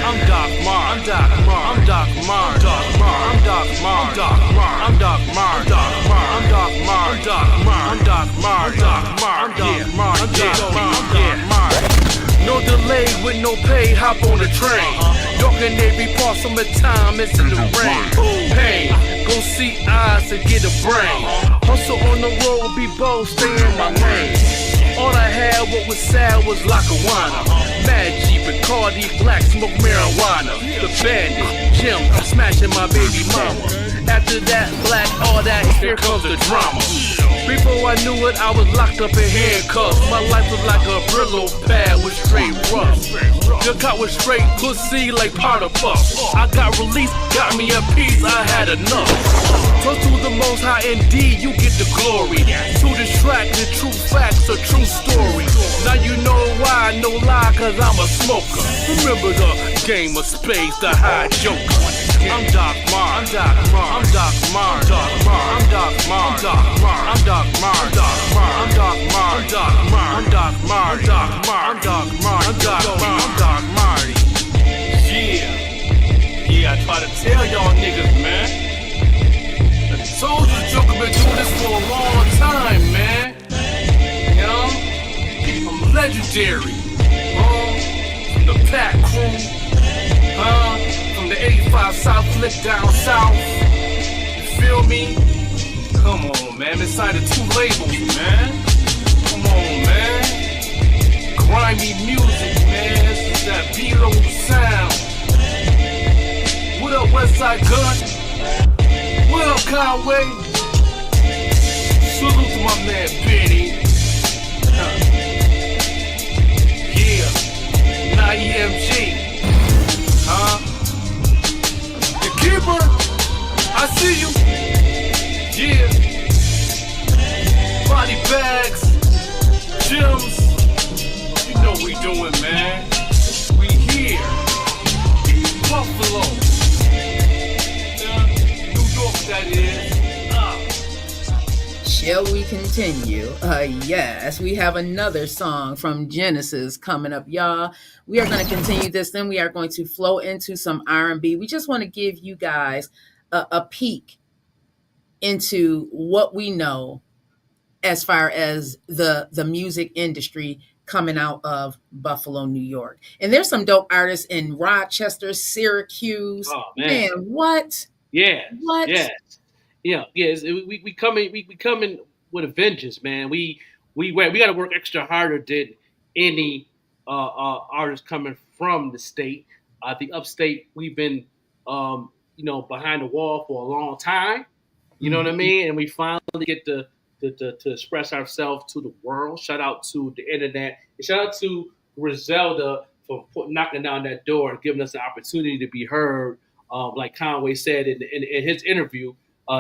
I'm Doc Mar, I'm Doc Mar, I'm Doc Mar, Doc Mar, I'm Doc Mar, Doc Mar, I'm Doc Mar, Doc Mar, I'm Doc Mar, Doc Mar, I'm Doc Mar, Doc Mar, I'm Doc Mar, I'm Doc Mar. No delay with no pay, hop on the train. Dark in every part, summertime, it's in the rain. Pain, go see eyes to get a brain. Hustle on the road, be bold, stay in my lane. All I had, what was sad, was Lackawanna. Mad Jeep, Bacardi, Black, smoke marijuana. The bandit, Jim, I'm smashing my baby mama. After that, black, all that, here comes the drama. Before I knew it, I was locked up in handcuffs. My life was like a Brillo pad with straight rust. The cop was straight pussy like powder puff. I got released, got me a piece, I had enough. Trust to the most high indeed, you get the glory. To this track, the true facts, a true story. Now you know why, no lie, cause I'm a smoker. Remember the game of spades, the high joker. I'm Doc Mar, I'm Doc Mar, I'm Doc Mar, Doc Mar, I'm Doc Mar, Doc Mar, I'm Doc Mar, Doc Mar, I'm Doc Mar, Doc Mar, I'm Doc Mar, Doc Mar, I'm Doc Mar, I'm Doc Mar, I'm Doc Marty. Yeah, I try to tell y'all niggas, man. The soldier Joker been doing this for a long time, man. You know, I'm legendary. From the Pack Crew, from the 85 South Flick down south. You feel me? Come on, man. Inside of 2 labels, man. Come on, man. Grimy music, man. This is that B-Lo sound. What up, Westside Gun? What up, Conway? Salute to my man, Benny. Yeah. EMG. The keeper, I see you. Yeah. Body bags, gyms. You know we doing, man. We here. Buffalo. New York, that is. Shall we continue? Yes, we have another song from Genesis coming up, y'all. We are going to continue this, then we are going to flow into some R&B. We just want to give you guys a peek into what we know as far as the music industry coming out of Buffalo, New York. And there's some dope artists in Rochester, Syracuse. Oh, man, what? Yeah. What? Yeah. Yeah, we coming with a vengeance, man. We got to work extra harder than any artist coming from the state. The upstate, we've been behind the wall for a long time. You know what I mean? And we finally get to express ourselves to the world. Shout out to the internet. And shout out to Griselda for knocking down that door and giving us the opportunity to be heard. Like Conway said in his interview.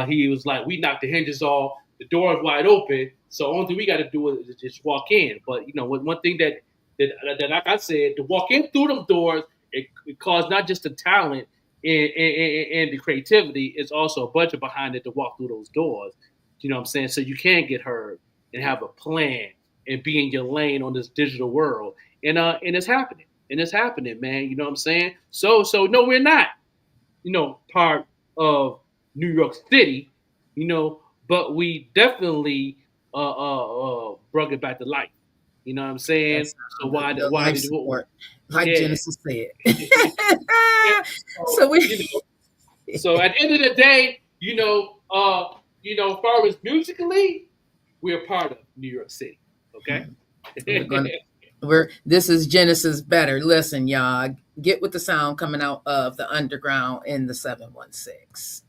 He was like, we knocked the hinges off, the door is wide open, so only thing we got to do is just walk in. But one thing that like I said, to walk in through them doors, it caused not just the talent and the creativity, it's also a budget behind it to walk through those doors. You know what I'm saying? So you can get heard and have a plan and be in your lane on this digital world, and it's happening, man. You know what I'm saying? So no, we're not. part of New York City, but we definitely brought it back to life. You know what I'm saying? So why the why life did support, like yeah. Genesis said. Yeah, So we, so at the end of the day, as far as musically, we're part of New York City. Okay. this is Genesis better. Listen, y'all, get with the sound coming out of the underground in the 716.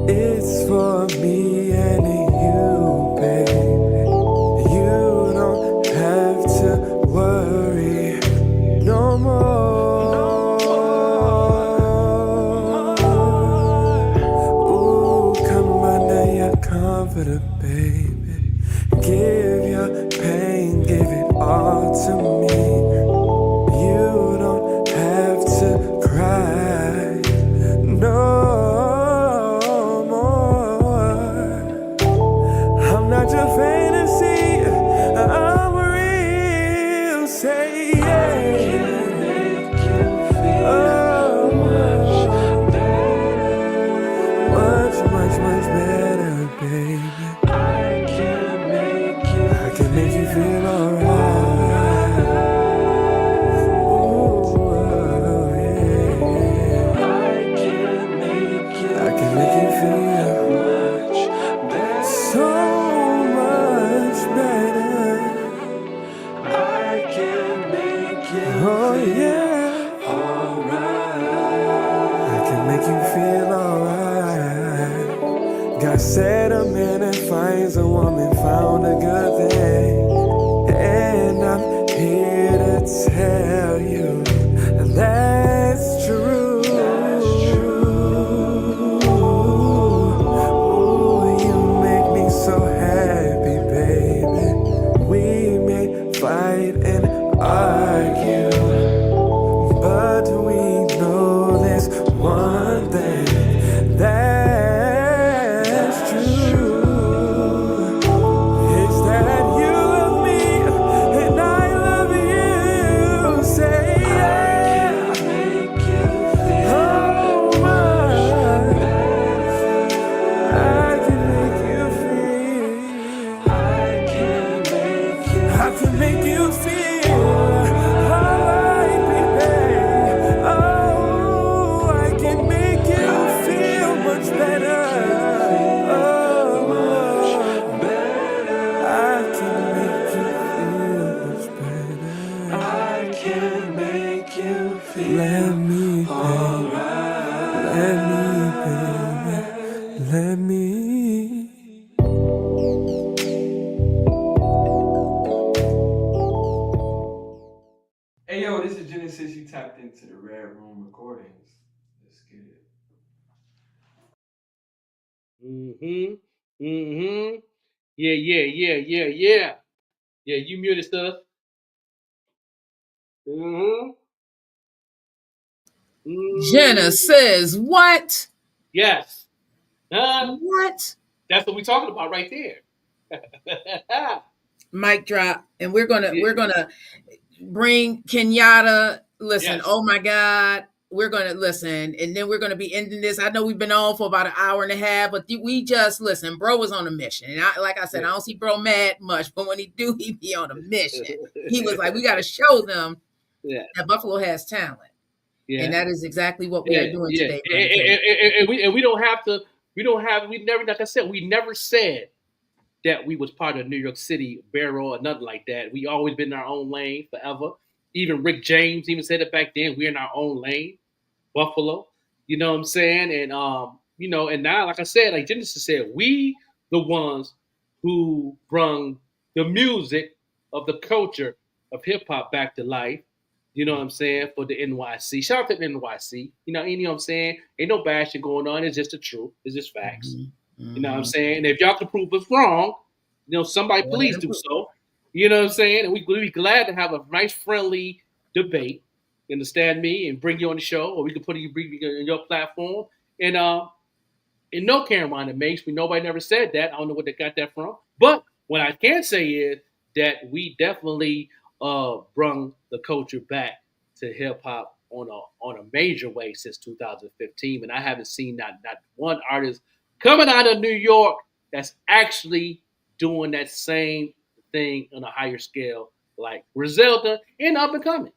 It's for me and you, baby. You don't have to worry no more. Ooh, come under your comforter, baby. Give your pain, give it all to me. You don't have to cry no. I'm not your fantasy, I'm real. Say yeah. I can make you feel much better, much better, baby. I can make you feel alright. Ooh, yeah. I can make you feel much better, so much better. I can make you feel alright. I can make you feel alright. God said a man that finds a woman found a good thing, and I'm here to tell you that's true. Ooh, you make me so happy, baby. We may fight and argue, but we know there's one thing that's true. It's that you love me and I love you. Say yeah. I can make you feel much better. I can make you feel. I can make you feel alright, baby. Oh, I can make you feel much better. Oh, I can make you feel much better. I can make you feel. Let me, baby. Let me. Hey yo, this is Genesis. You tapped into the Red Room Recordings. Let's get it. Yeah. Yeah, you muted stuff. Genesis, what? Yes. What? That's what we're talking about right there. Mic drop. And we're gonna bring Kenyatta. Listen, oh my God. We're gonna listen, and then we're gonna be ending this. I know we've been on for about an hour and a half, but we just listen. Bro was on a mission, and like I said, I don't see bro mad much, but when he do, he be on a mission. He was like, we got to show them that Buffalo has talent, and that is exactly what we are doing today. And we don't have to. We never, like I said, we never said that we was part of New York City Barrel or nothing like that. We always been in our own lane forever. Even Rick James even said it back then. We're in our own lane, Buffalo. You know what I'm saying? And and now, like I said, like Genesis said, we the ones who brung the music of the culture of hip hop back to life. You know what I'm saying? For the NYC. Shout out to the NYC. You know what I'm saying? Ain't no bashing going on. It's just the truth. It's just facts. You know what I'm saying? And if y'all can prove us wrong, somebody please do so. You know what I'm saying? And we'd be glad to have a nice, friendly debate. You understand me? And bring you on the show, or we can bring you on your platform. And no Carolina Mase. Nobody never said that. I don't know where they got that from. But what I can say is that we definitely brung the culture back to hip hop on a major way since 2015. And I haven't seen not one artist coming out of New York that's actually doing that same thing on a higher scale like Griselda and up and coming.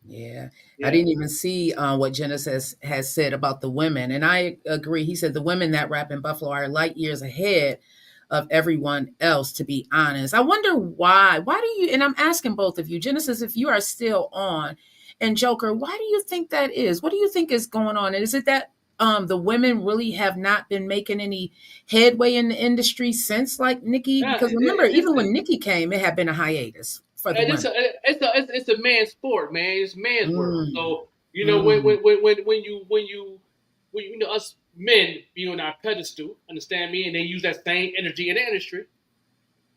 Yeah. I didn't even see what Genesis has said about the women. And I agree. He said the women that rap in Buffalo are light years ahead of everyone else, to be honest. I wonder why. Why do you, and I'm asking both of you, Genesis, if you are still on, and Joker, why do you think that is? What do you think is going on? And is it that the women really have not been making any headway in the industry since like Nicki? Because remember, even when Nicki came, it had been a hiatus. It's a man's sport, man. It's man's work. So you know when you know us men be on our pedestal, understand me, and they use that same energy in the industry,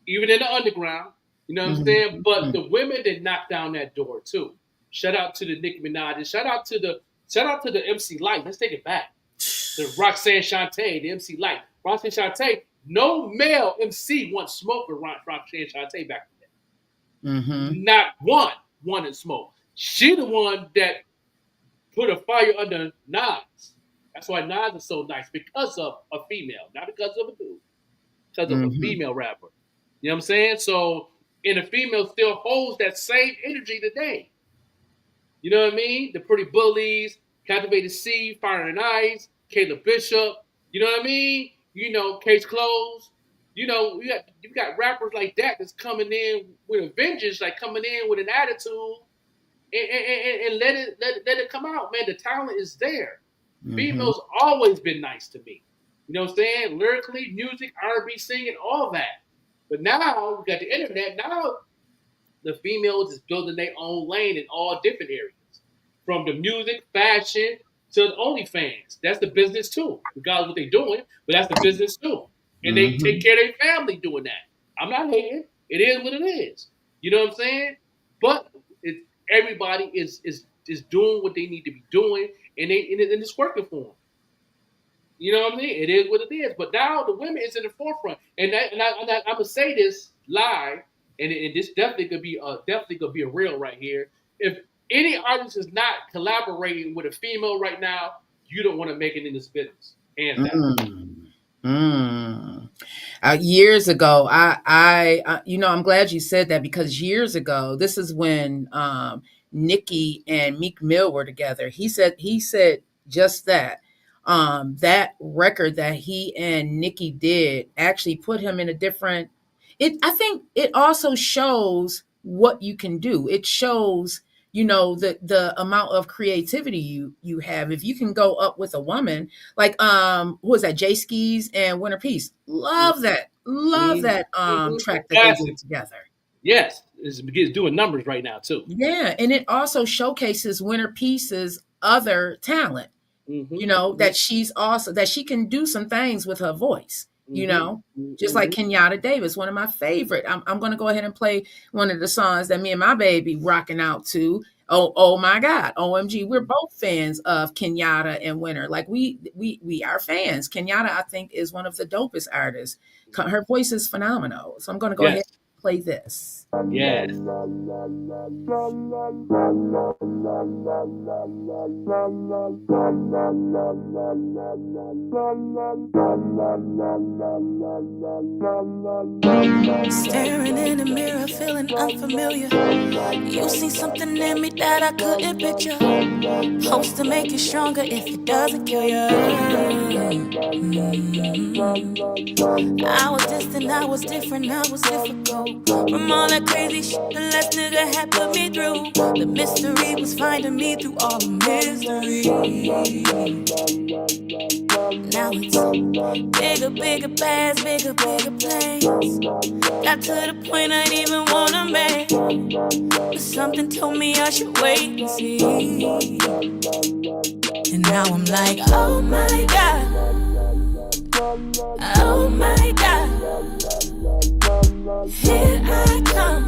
even in the underground. You know what I'm saying? But the women did knock down that door too. Shout out to the Nicki Minaj. Shout out to the MC Light. Let's take it back. The Roxanne Shante, the MC Light. Roxanne Shante. No male MC once smoked with Roxanne Shante back. Not one wanted smoke. She the one that put a fire under Nas. That's why Nas is so nice, because of a female, not because of a dude. Because of a female rapper. You know what I'm saying? So, and the female still holds that same energy today. You know what I mean? The Pretty Bullies, Captivated C, Fire and Ice, Caleb Bishop. You know what I mean? You know, Case Closed. You know, you got rappers like that that's coming in with a vengeance, like coming in with an attitude, and let it come out, man. The talent is there. Females always been nice to me. You know what I'm saying? Lyrically, music, R&B singing, all that. But now we got the internet. Now the females is building their own lane in all different areas, from the music, fashion to the OnlyFans. That's the business too. Regardless of what they're doing, but that's the business too. And they take care of their family doing that. I'm not hating. It is what it is. You know what I'm saying? But everybody is doing what they need to be doing, and it's working for them. You know what I mean? It is what it is. But now the women is in the forefront, and I'm gonna say this live, and this definitely could be a real right here. If any artist is not collaborating with a female right now, you don't want to make it in this business. Hands down. Years ago, I you know, I'm glad you said that, because years ago, this is when Nicki and Meek Mill were together. He said just that. That record that he and Nicki did actually put him in a different. I think it also shows what you can do. It shows, you know, the amount of creativity you have. If you can go up with a woman, like who was that? Jay Skis and Winter Peace. Love that track that they did together. Yes, it's doing numbers right now too. Yeah, and it also showcases Winter Peace's other talent. You know, that she's also, that she can do some things with her voice. You know, just like Kenyatta Davis, one of my favorite. I'm going to go ahead and play one of the songs that me and my baby rocking out to. Oh my God, OMG. We're both fans of Kenyatta and Winter. Like we are fans. Kenyatta, I think, is one of the dopest artists. Her voice is phenomenal. So I'm going to go ahead and play this. Yes. Staring in the mirror, feeling unfamiliar. You see something in me that I couldn't picture. Hopes to make you stronger if it doesn't kill you. I was distant, I was different, I was difficult. From all that crazy shit the last nigga had put me through. The mystery was finding me through all the misery. Now it's bigger bags, bigger plans. Got to the point I didn't even wanna make, but something told me I should wait and see. And now I'm like, oh my God, oh my God, here I come.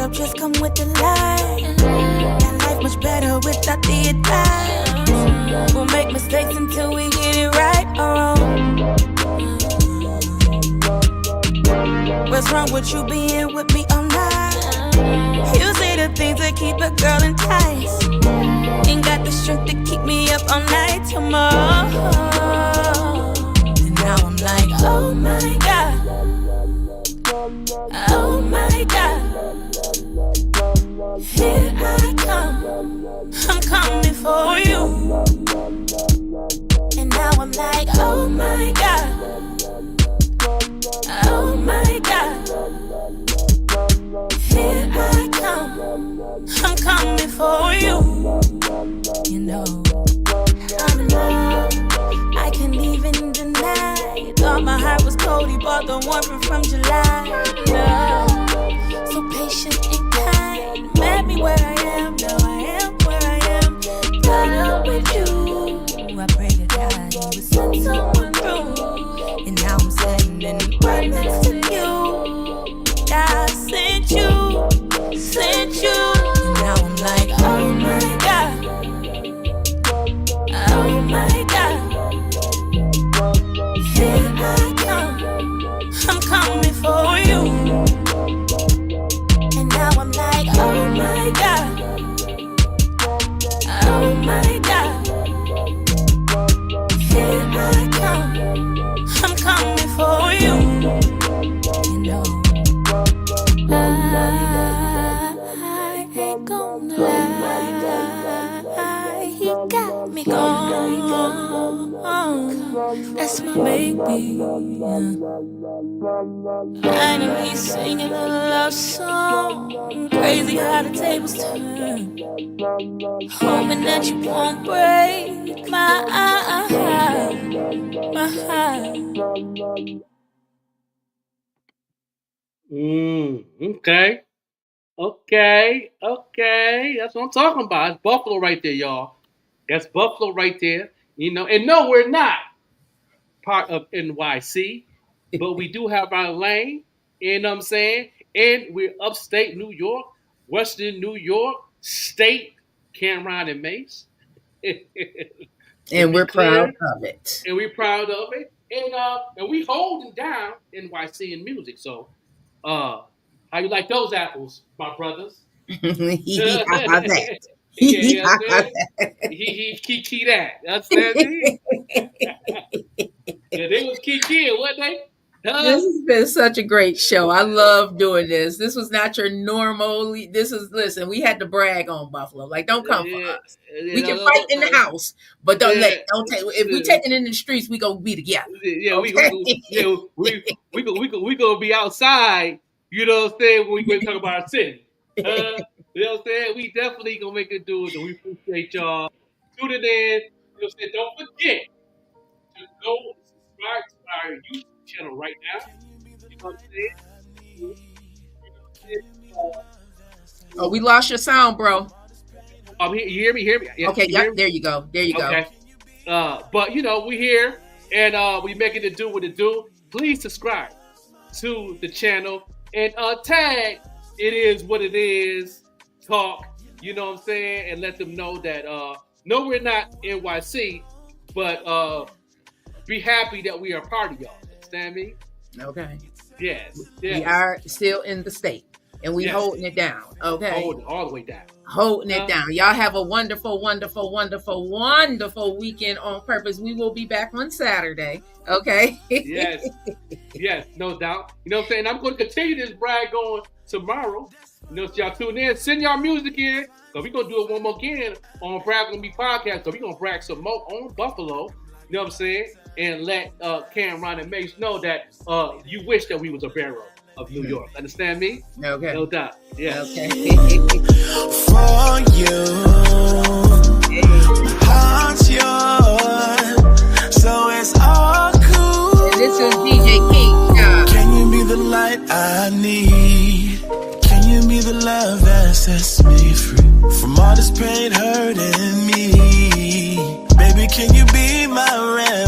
up, just come with the light. That life much better without the advice. We'll make mistakes until we get it right or wrong. What's wrong with you being with me all night? You say the things that keep a girl enticed. Ain't got the strength to keep me up all night tomorrow. And now I'm like, oh my God. Oh my God. Here I come. I'm coming for you. And now I'm like, oh my God. Oh my God. Here I come. I'm coming for you. You know, I'm in love. I can't even deny. Thought my heart was cold. He bought the one from July. Love, so patient and kind. Met me where I am. Now I am where I am. Caught up with you. I pray to God he would send someone through. And now I'm standing right next to you. God sent you, sent you. And now I'm like, oh my God. Oh my God. Here I come. I'm coming for you. And now I'm like, oh my God. Oh my God. Here I come. I'm coming for you. You know, I ain't gonna lie. He got me gone. That's my baby. I know he's singing a love song. Crazy how the tables turn. Hoping that you won't break my heart. Okay. That's what I'm talking about. It's Buffalo right there, y'all. That's Buffalo right there. You know, and no, we're not part of NYC, but we do have our lane. You know what I'm saying? And we're upstate New York, Western New York, state, Cameron and Mase. And we're proud of it. And we're proud of it. And we holding down NYC in music. So how you like those apples, my brothers? He kiki that. Understand me? Yeah, they was kiki, wasn't they? This has been such a great show. I love doing this. This was not your normal. Listen, we had to brag on Buffalo. Like, don't come for us. We can fight in the house, but don't take. If we taking it in the streets, we gonna be together. Yeah, okay? we gonna be outside. You know what I'm saying? When we talk about our city. You know what I'm saying? We definitely gonna make it do it. And we appreciate y'all tuning in. You know what I'm saying? Don't forget to go subscribe to our YouTube channel right now. You know what I'm saying? Oh, we lost your sound, bro. You hear me? Yeah, okay, there you go. Okay. But you know, we here and we making it do what it do. Please subscribe to the channel and tag It Is What It Is talk. You know what I'm saying? And let them know that no, we're not NYC, but be happy that we are part of y'all. Understand me? Okay. Yes. We are still in the state. And we holding it down. Okay. Holding all the way down. Holding it down. Y'all have a wonderful, wonderful, wonderful, wonderful weekend on purpose. We will be back on Saturday. Okay. Yes, no doubt. You know what I'm saying? I'm going to continue this brag going tomorrow. You know, so y'all tune in. Send y'all music here. So we're going to do it one more again on Brag Gonna Be Podcast. So we're going to brag some more on Buffalo. You know what I'm saying? And let Cameron and Mase know that you wish that we was a barrel of New York. Understand me? Okay. No doubt. Yeah. Okay. For you, my heart's yours, so it's all cool. And this is DJ King. Can you be the light I need? Can you be the love that sets me free from all this pain hurting me? Baby, can you be my remedy?